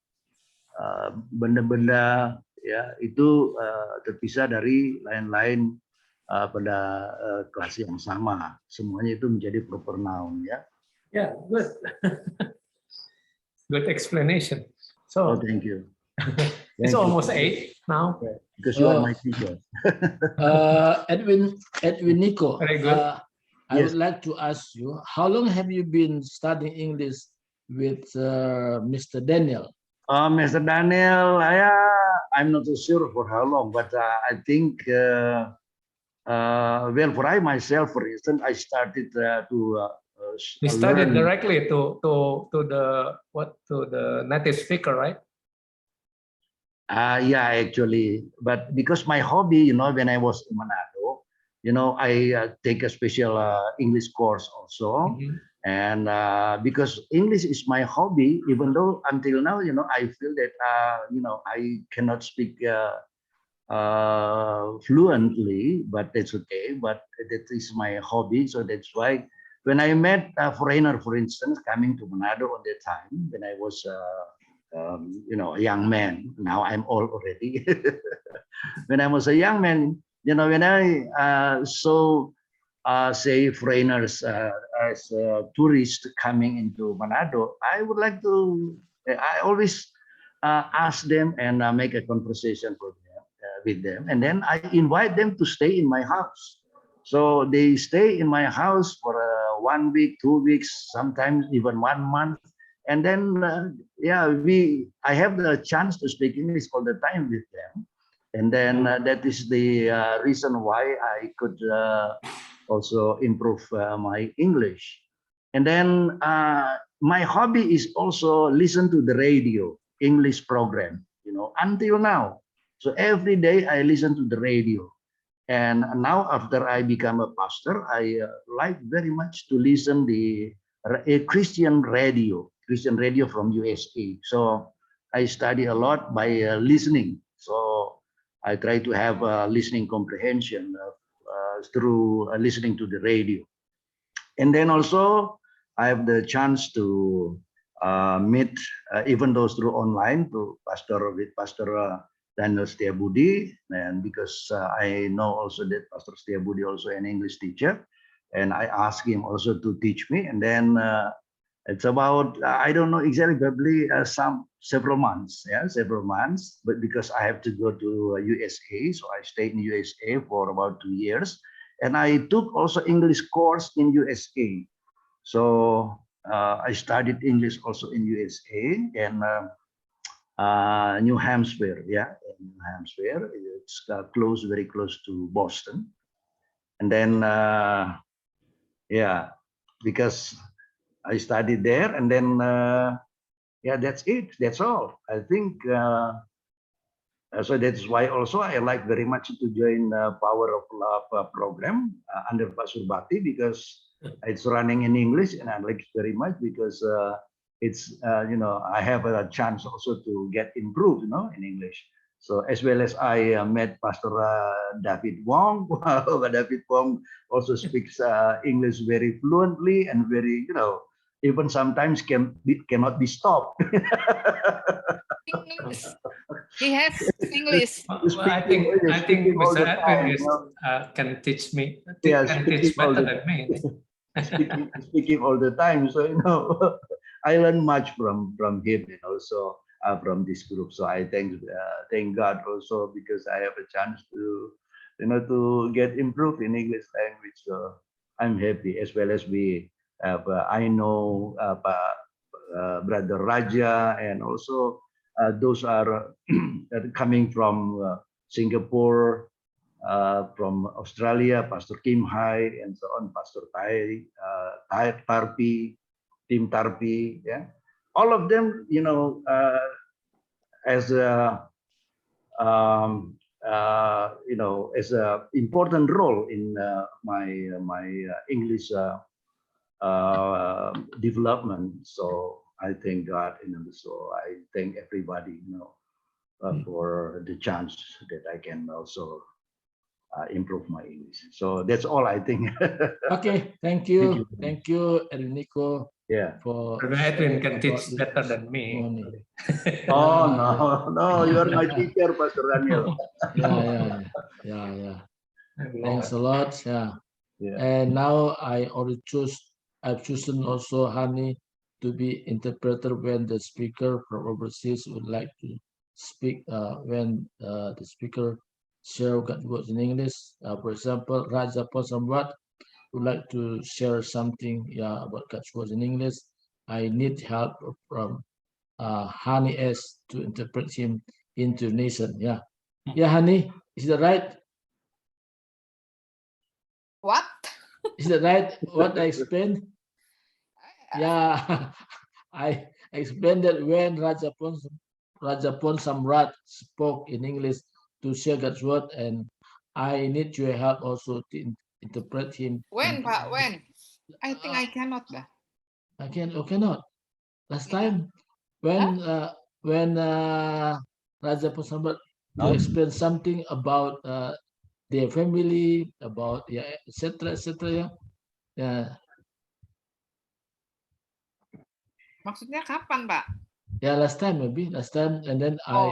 benda-benda ya itu terpisah dari lain-lain pada kelas yang sama. Semuanya itu menjadi proper noun ya. Yeah, good. Good explanation. Oh, So thank you. it's almost 8 now. Because you are my teacher. Edwin Nico, Very good. I Yes. would like to ask you, how long have you been studying English with Mr. Daniel? Mr. Daniel, I'm not so sure for how long, but I think, well, for I myself, for instance, I started to You studied learn. directly to the native speaker, right? Yeah, actually, but because my hobby, when I was in Manado, I take a special English course also. Mhm. And because English is my hobby, even though until now, I feel that, I cannot speak fluently, but that's okay. But that is my hobby. So that's why when I met a foreigner, for instance, coming to Manado at that time, when I was, a young man, now I'm old already. When I was a young man, when I saw say foreigners as tourists coming into Manado, I would like to, I always ask them and make a conversation with them. And then I invite them to stay in my house. So they stay in my house for 1 week, 2 weeks, sometimes even 1 month. And then, I have the chance to speak English all the time with them. And then that is the reason why I could also improve my English. And then my hobby is also listen to the radio, English program, until now. So every day I listen to the radio. And now after I become a pastor, I like very much to listen a Christian radio from USA. So I study a lot by listening. So I try to have listening comprehension through listening to the radio. And then also I have the chance to meet, even those through online, with Pastor Daniel Setiabudi, and because I know also that Pastor Setiabudi also an English teacher, and I asked him also to teach me. And then it's about, I don't know exactly, probably several months, but because I have to go to USA, so I stayed in USA for about 2 years. And I took also English course in USA. So I studied English also in USA and New Hampshire, yeah, in New Hampshire. It's close, very close to Boston. And then, yeah, because I studied there, and then, yeah, that's it. That's all. I think. So that's why also I like very much to join Power of Love program under Pak Surbakti, because it's running in English, and I like it very much because it's I have a chance also to get improved, in English. So as well as I met Pastor David Wong. David Wong also speaks English very fluently and very, even sometimes cannot be stopped. English. He has English. Well, I think Mr. Edwin can teach me. Yeah, can teach better than me. speaking all the time. So I learn much from him and also from this group. So I thank God also because I have a chance to to get improved in English language. So I'm happy, as well as we have I know Brother Raja, and also those are coming from Singapore, from Australia, Pastor Kim Hai, and so on, Pastor Tarpi, Tim Tarpi, yeah, all of them, as a as a important role in my English development. So I thank God, so I thank everybody, for the chance that I can also improve my English. So that's all I think. Okay, thank you. you, Enrico. Yeah. For Brother Edwin can teach better than me. testimony. Oh, no, you are my teacher, Pastor Daniel. Yeah. Thanks a lot. Yeah. Yeah. And now I've chosen also Hani to be interpreter when the speaker from overseas would like to speak, when the speaker share God's words in English. For example, Raja Posambat would like to share something about God's words in English. I need help from Hani S to interpret him into Indonesian. Yeah, Hani, is that right? What? Is that right? What I explained? Yeah, I explained that when Rajapon Samrat spoke in English to share God's word, and I need your help also to interpret him. When, Pak? When? I think I cannot. I cannot. Last time, when Rajapon Samrat to explain something about their family, about etc. Yeah. Maksudnya kapan, Pak? Yeah, last time, and then I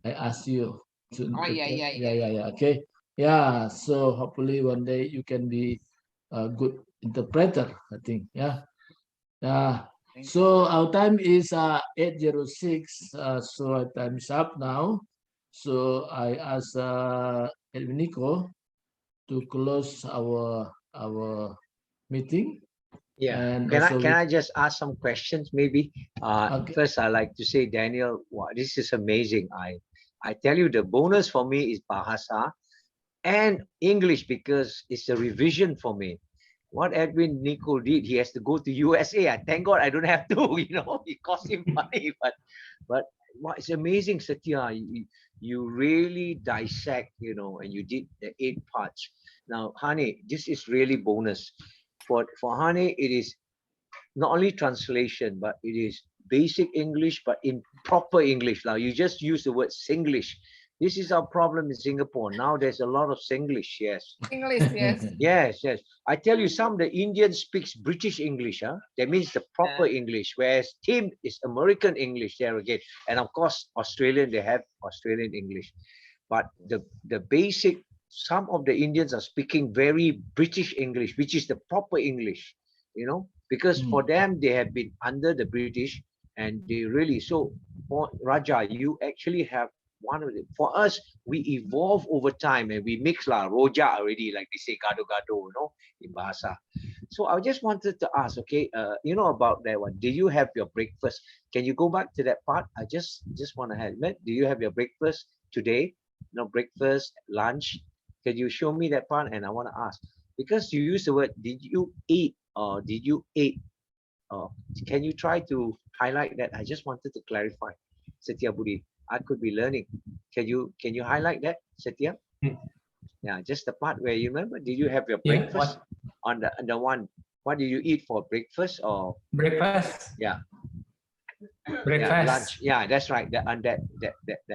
asked you to interpret. Yeah. Okay. Yeah. So hopefully one day you can be a good interpreter, I think. Yeah. So our time is 8:06. So our time is up now. So I ask Edwin Nico to close our meeting. Yeah. And Can I just ask some questions maybe? Okay. First, I like to say, Daniel, wow, this is amazing. I tell you, the bonus for me is Bahasa and English because it's a revision for me. What Edwin Nico did, he has to go to USA. I thank God I don't have to. It cost him money, but wow, it's amazing, Satya. You really dissect, and you did the 8 parts. Now, Hani, this is really bonus. For Hani, it is not only translation, but it is basic English, but in proper English. Now, you just use the word Singlish. This is our problem in Singapore. Now there's a lot of Singlish, yes. English, yes. Yes. I tell you, some of the Indians speaks British English, huh? That means the proper English, whereas Tim is American English there again. And of course, Australian, they have Australian English. But the basic, some of the Indians are speaking very British English, which is the proper English, because for them, they have been under the British and they really, so Raja, you actually have one of the, for us, we evolve over time and we mix la roja already, like they say gado-gado, in Bahasa. So I just wanted to ask, okay, about that one. Did you have your breakfast? Can you go back to that part? I just want to have it. Do you have your breakfast today? Breakfast, lunch. Can you show me that part? And I want to ask, because you use the word, did you eat or did you ate? Can you try to highlight that? I just wanted to clarify. Setia Budi, I could be learning. Can you highlight that, Setia? Yeah, just the part where you remember. Did you have your breakfast on the one? What did you eat for breakfast or breakfast? Yeah. Breakfast. Yeah, lunch. Yeah, that's right. The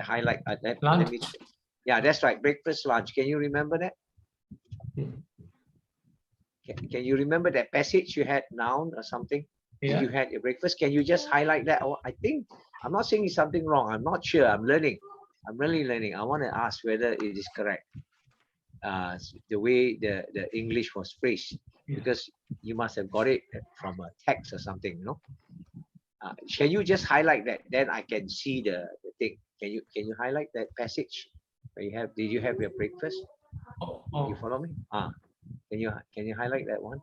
highlight. Lunch. Yeah, that's right. Breakfast, lunch. Can you remember that? Can you remember that passage you had noun or something? Yeah. You had your breakfast. Can you just highlight that? Oh, I think I'm not saying it's something wrong. I'm not sure. I'm learning. I'm really learning. I want to ask whether it is correct. The way the English was phrased, because you must have got it from a text or something, Can you just highlight that? Then I can see the thing. Can you highlight that passage? Did you have your breakfast? You follow me? Can you highlight that one?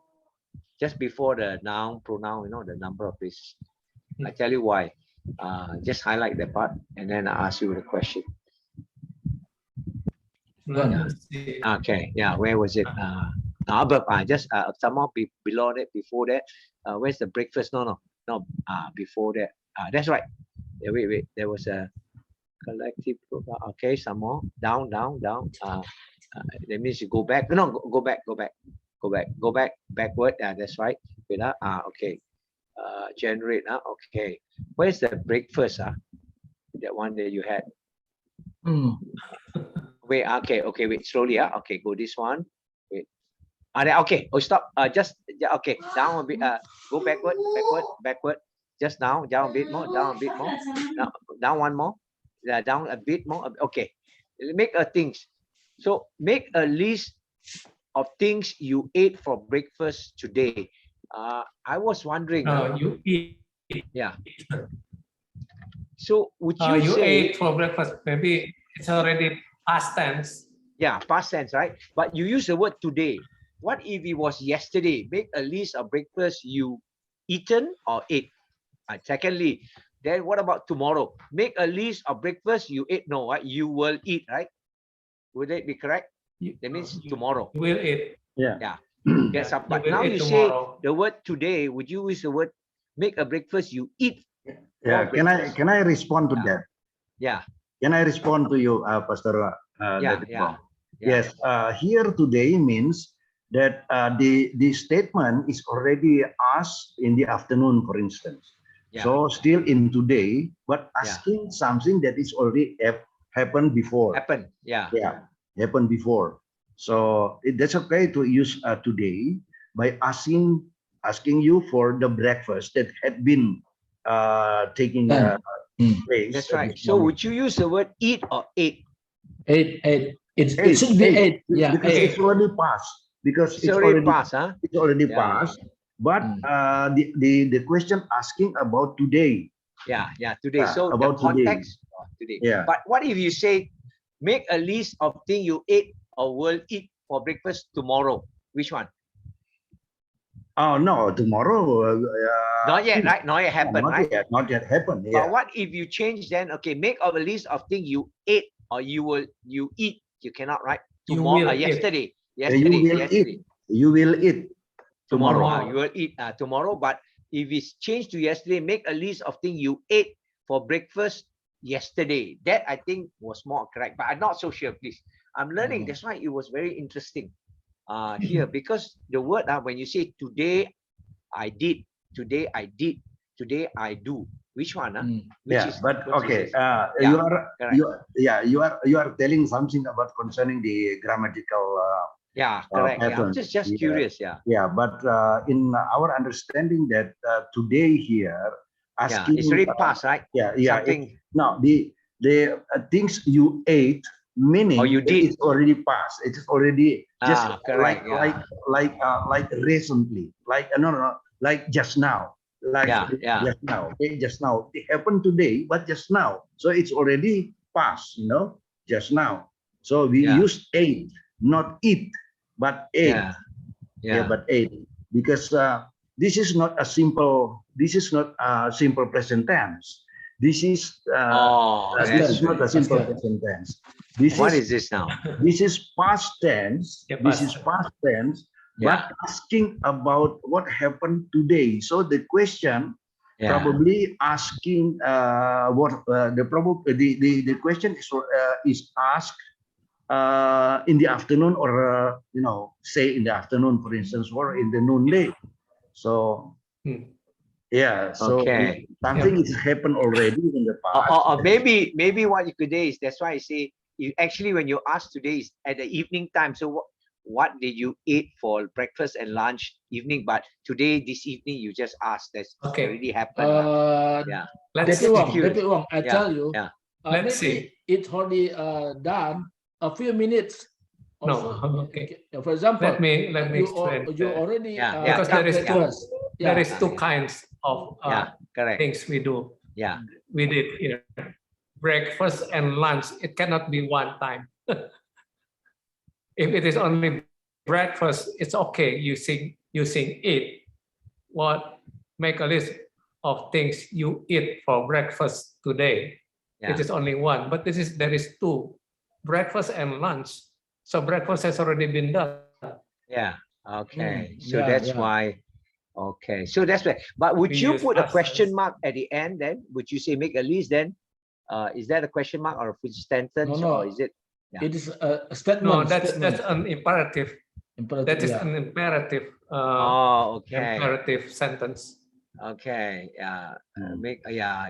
Just before the noun, pronoun, the number of places. I tell you why. Just highlight that part and then I ask you the question. Okay, yeah, where was it? But just some more below that, before that. Where's the breakfast? No, before that. That's right. Yeah, wait. There was a collective. Okay, some more. Down. That means you go back. No, go back. Backward. That's right. Wait, okay. Generate. Okay. Where's the breakfast? That one that you had. Wait. Okay. Wait. Slowly. Okay. Go this one. Wait. Okay. Oh, stop. Okay. Down a bit. Go backward. Just down a bit more. Down one more. Down a bit more. Okay. Make a things. So make a list of things you ate for breakfast today. I was wondering. You eat. Yeah. So would you you say ate for breakfast? Maybe it's already past tense. Yeah, past tense, right? But you use the word today. What if it was yesterday? Make a list of breakfast you eaten or ate. Secondly, then what about tomorrow? Make a list of breakfast you ate. No, right? You will eat, right? Would that be correct? That means tomorrow. You will eat. Yeah. That's up. But now you say the word today. Would you use the word make a breakfast you eat? Yeah. Can I respond to that? Yeah. Can I respond to you, Pastor? Yeah. Yes. Here today means that the statement is already asked in the afternoon, for instance. Yeah. So still in today, but asking something that is already happened before. Happened. Yeah. Happened before. So that's okay to use today by asking you for the breakfast that had been taking place. That's right. So would you use the word eat or ate? Eight. It should be eight. Yeah, because it's already passed. Because it's already passed, huh? It's already passed. But the question asking about today. Yeah, today. So about the context today. Yeah. But what if you say make a list of things you ate or will eat for breakfast tomorrow? Which one? Oh no, tomorrow. Not yet, right? Not yet happened, right? Not yet happened. Yeah. But what if you change then? Okay, make a list of things you ate or you eat. You cannot, right? Tomorrow, yesterday. You will eat tomorrow. You will eat tomorrow. But if it's changed to yesterday, make a list of things you ate for breakfast yesterday. That I think was more correct. But I'm not so sure. Please, I'm learning. That's why it was very interesting here, because the word when you say today I did, today I did, today I do. Which one? Okay. You are telling something about concerning the grammatical. Correct. I'm just curious. Yeah, but in our understanding that today here, asking, it's already past, right? Something. No, the things you ate, meaning or you did, it's already past. It is already just correct. like recently, like just now. Like just now. Okay, just now. It happened today, but just now. So it's already past, just now. So we Yeah. use ate, not eat, but ate. Yeah. Yeah, Yeah. but ate, because this is not a simple present tense. This is Oh, Past this that's tense. is not a very simple Past tense. present tense. This What is is this now? this is past tense. Yeah, This past is tense. past tense, Yeah. but asking about what happened today. So the question Yeah. probably asking the question is asked in the afternoon, or say in the afternoon, for instance, or in the noonday. So Hmm. yeah, so Okay. something is happened already in the past. Or maybe what you could do is, that's why I say, you actually, when you ask today, is at the evening time. So what did you eat for breakfast and lunch, evening? But today, this evening, you just asked. That's Okay. already happened. lah. Yeah. Let's Deputy Wong, see. Deputy Wong, I Yeah, tell you, yeah. Let's maybe it's already done a few minutes. No, Also, okay. For example, Let me you explain. already Yeah, Because there is done breakfast. There Yeah. is two kinds of Yeah. Correct. things we do. Yeah. We did here. Breakfast and lunch, it cannot be one time. If it is only breakfast, it's okay using it. What make a list of things you eat for breakfast today? It Yeah. is only one, but there is two, breakfast and lunch. So breakfast has already been done. Yeah. Okay. So yeah, that's yeah. why. Okay. So that's why. But would We you use put a past question tense. mark at the end then? Would you say make a list then? Is that a question mark or a full sentence, No. or is it? Yeah. It is a statement. No, that's statement. an imperative. Imperative, That is yeah. an imperative. Oh, okay. Imperative sentence. Okay. Yeah. Hmm.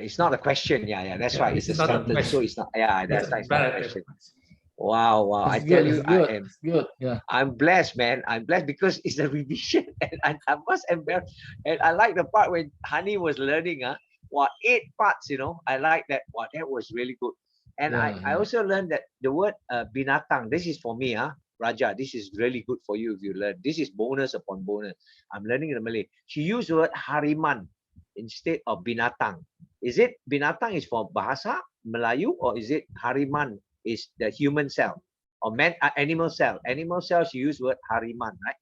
It's not a question. Yeah. That's Yeah, right. It's a it's not a sentence. So question. it's not. Yeah. That's It's right. It's not a imperative. question. Wow. I It's tell good, you, it's good, it's good. Yeah. I'm blessed, man. I'm blessed because it's a revision, and I must embarrass. And I like the part when Hani was learning. 8 parts. I like that. Wow, that was really good. And Yeah, I also learned that the word binatang. This is for me, Raja. This is really good for you if you learn. This is bonus upon bonus. I'm learning in the Malay. She used the word hariman instead of binatang. Is it binatang is for bahasa Melayu, or is it hariman is the human cell? Or animal cell. Animal cell, she used word hariman, right?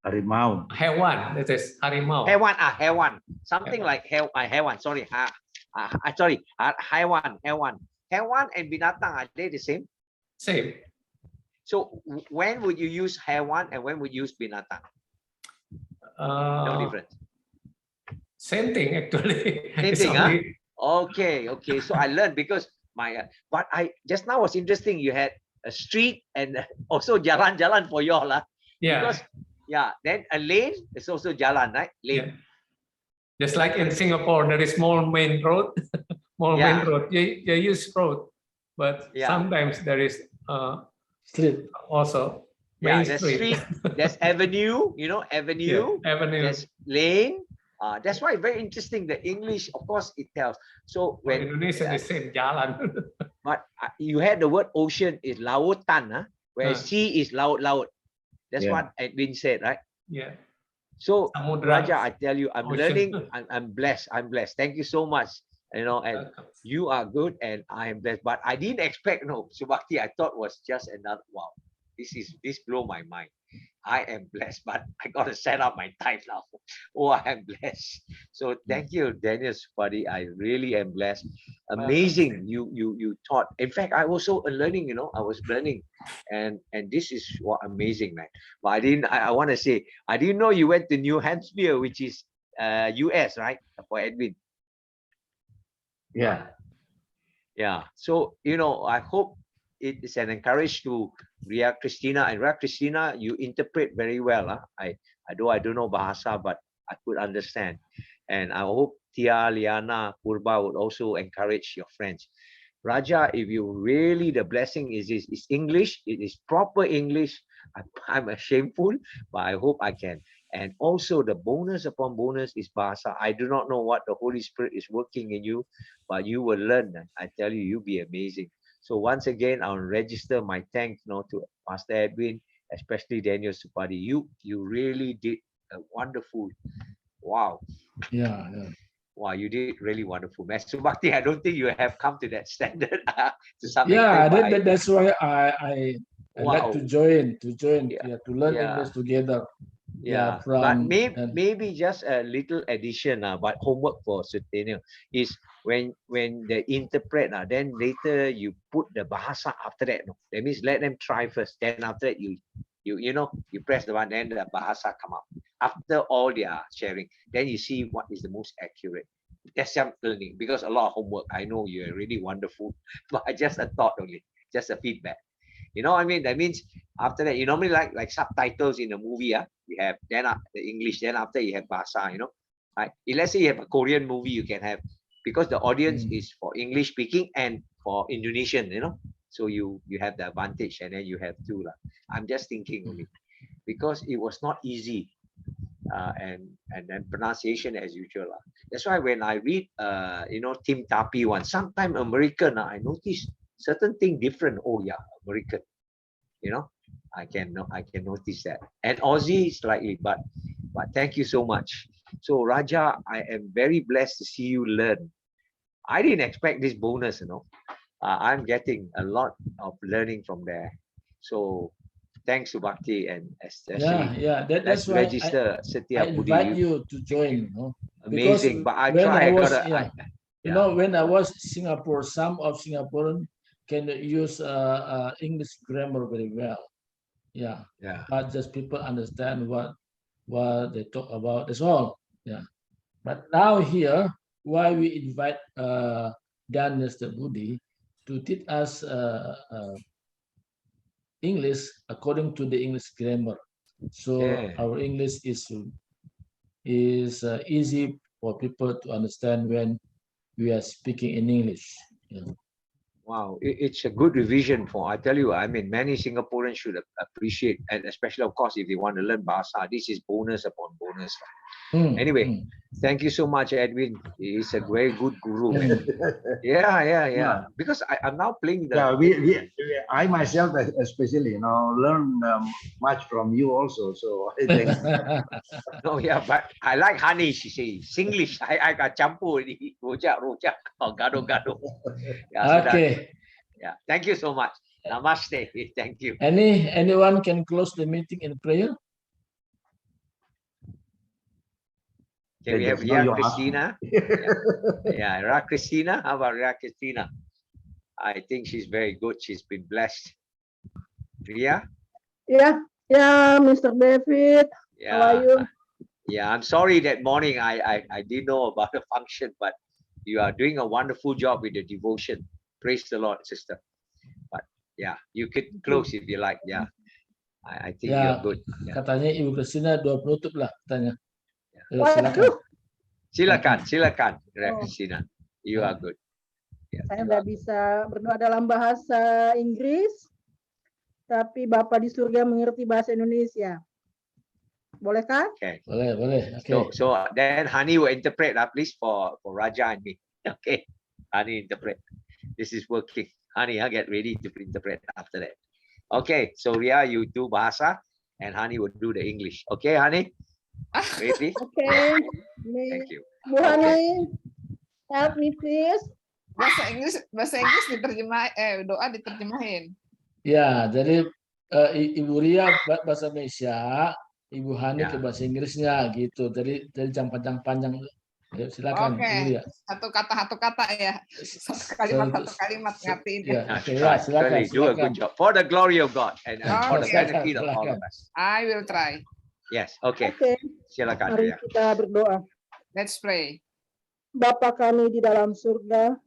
Harimau. Hewan, it is harimau. Hewan. Something Hewan. like hewan. Sorry. Sorry. Hewan. Hewan and binatang, are they the same? Same. So when would you use hewan and when would you use binatang? No difference. Same thing actually. Same It's thing, huh? only- Okay. So I learned because but I just now was interesting. You had a street and also jalan for y'all, Yeah. because then a lane is also jalan, right? Yeah. Lane. Just like in Singapore, there is small main road. Yeah. Main road. You use road, but Yeah. sometimes there is Street. also Yeah, main there's street. street, there's avenue, avenue, Yeah, avenue. there's lane. That's why very interesting. The English, of course, it tells. So For when Indonesian, the same jalan. but you had the word ocean is lautan, whereas sea is laut. That's Yeah. what Edwin said, right? Yeah. So Samudra. Raja, I tell you, I'm Ocean. learning. I'm blessed. Thank you so much. And you are good, and I am blessed. But I didn't expect Subakti. I thought was just another. Wow, this blow my mind. I am blessed, but I gotta set up my time now. Oh, I am blessed. So thank you, Daniel Supadi. I really am blessed. Amazing. You taught. In fact, I also learning. I was learning, and this is what amazing, man. But I want to say I didn't know you went to New Hampshire, which is US, right? For Edwin. Yeah. Yeah. So I hope it is an encourage to Ria Christina, and Ria Christina, you interpret very well. I don't know Bahasa, but I could understand. And I hope Tia, Liana, Purba would also encourage your friends. Raja, if you really, the blessing is English, it is proper English. I'm shameful, but I hope I can. And also the bonus upon bonus is Bahasa. I do not know what the Holy Spirit is working in you, but you will learn. I tell you, you'll be amazing. So once again, I'll register my thanks to Pastor Edwin, especially Daniel Supadi. You really did a wonderful, wow. Yeah. Wow, you did really wonderful. Master Bhakti, I don't think you have come to that standard to some Yeah, extent. but that's why I like to Wow. join Yeah. yeah, to learn Yeah. English together. Yeah, from but and- maybe just a little addition, but homework for Sutenil is when the interpret, then later you put the bahasa after that. No? That means let them try first. Then after that you press the one, then the bahasa come out. After all their sharing, then you see what is the most accurate. That's some learning because a lot of homework. I know you're really wonderful, but just a thought only, just a feedback. You know what I mean? That means after that, you normally like subtitles in a movie. You have then the English, then after you have Bahasa, Right? Let's say you have a Korean movie, you can have, because the audience is for English speaking and for Indonesian, So you have the advantage, and then you have two. I'm just thinking only because it was not easy. And then pronunciation as usual. That's why when I read Tim Tapi one, sometime American, I notice certain thing different. Oh yeah, American. I can notice that. And Aussie slightly, but thank you so much. So Raja, I am very blessed to see you learn. I didn't expect this bonus, I'm getting a lot of learning from there. So thanks to Bhakti, and especially that's let's why register I Setia invite Budi. you to join. Because Amazing, but I when try. I was, Yeah. when I was Singapore, some of Singaporean can use English grammar very well. Yeah, Yeah. but just people understand what they talk about. That's all. Yeah, but now here, why we invite Dan Mr. Budi to teach us English according to the English grammar. So Yeah. our English is easy for people to understand when we are speaking in English. Yeah. Wow, it's a good revision for, I tell you, I mean, many Singaporeans should appreciate, and especially, of course, if they want to learn Bahasa, this is bonus upon bonus. Anyway, thank you so much, Edwin. He's a very good guru, man. Yeah. Because I'm now playing the... Yeah, I myself especially, learn much from you also. So I think. No, yeah, but I like honey, she says. Singlish, I got campur ni. Rojak, or gado. Yeah, so Okay. Yeah, thank you so much. Namaste. Thank you. Anyone can close the meeting in prayer? Can we have Just now Ria you asked Christina? Yeah, Ria Christina. How about Ria Christina? I think she's very good. She's been blessed. Ria? Yeah, Mr. David. Yeah. How are you? Yeah, I'm sorry that morning I didn't know about the function, but you are doing a wonderful job with the devotion. Praise the Lord, sister. But yeah, you could close if you like. Yeah, I think Ya, you're good. Yeah. katanya Ibu Christina doa penutup lah katanya. Ya, Waduh, Silakan, Ria Oh. Christina. You are good. Yeah, saya you nggak are good. bisa berdoa dalam bahasa Inggris, tapi Bapak di surga mengerti bahasa Indonesia. Boleh kan? Okay. Boleh. Okay. So then Hani will interpret, please, for Raja and me. Okay. Hani interpret. This is working. Hani, get ready to interpret after that. Okay. So Ria, you do Bahasa, and Hani will do the English. Okay, Hani? Ready? Okay. Thank you. Bu Hani, help me please. Bahasa Inggris diterjemah, doa diterjemahin. Ya, jadi Ibu Ria bahasa Indonesia, Ibu Hani ke bahasa Inggrisnya gitu. Jadi jangan panjang-panjang. Ayo, silakan Oke, Ibu Ria. satu kata ya. Satu kalimat ngertiin. Ya, silakan. Do a good job for the glory of God and for the Okay. benefit of all of us. I will try. Yes. Okay. Oke, Silakan, mari Ria. kita berdoa. Let's pray. Bapa kami di dalam surga,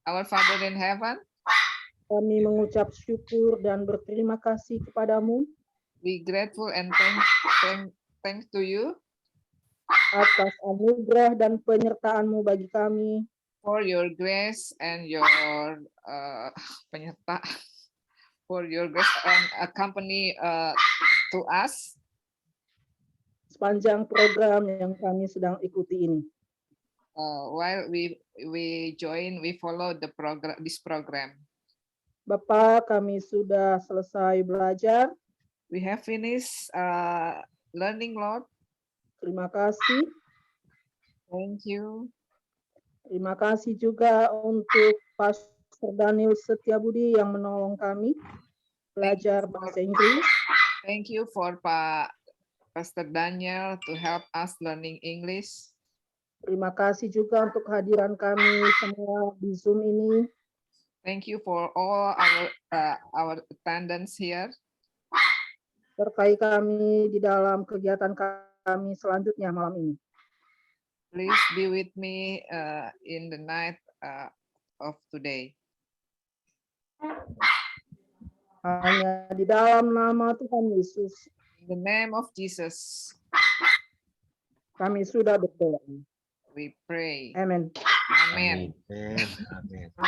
Our Father in heaven, kami mengucap syukur dan berterima kasih kepadamu we grateful and thanks to you atas anugerah dan penyertaan-Mu bagi kami. for your grace and your for your grace and accompany to us Sepanjang program yang kami sedang ikuti ini. while we follow this program. Bapak, kami sudah selesai belajar. We have finished learning, Lord. Terima kasih. Thank you. Terima kasih juga untuk Pastor Daniel Setiabudi yang menolong kami belajar bahasa Inggris. Thank you for Pastor Daniel to help us learning English. Terima kasih juga untuk kehadiran kami semua di Zoom ini. Thank you for all our attendance here. Sertai kami di dalam kegiatan kami selanjutnya malam ini. Please be with me in the night of today. Hanya di dalam nama Tuhan Yesus In the name of Jesus, kami sudah berdoa. we pray. Amin. Amen. Amen. Amen.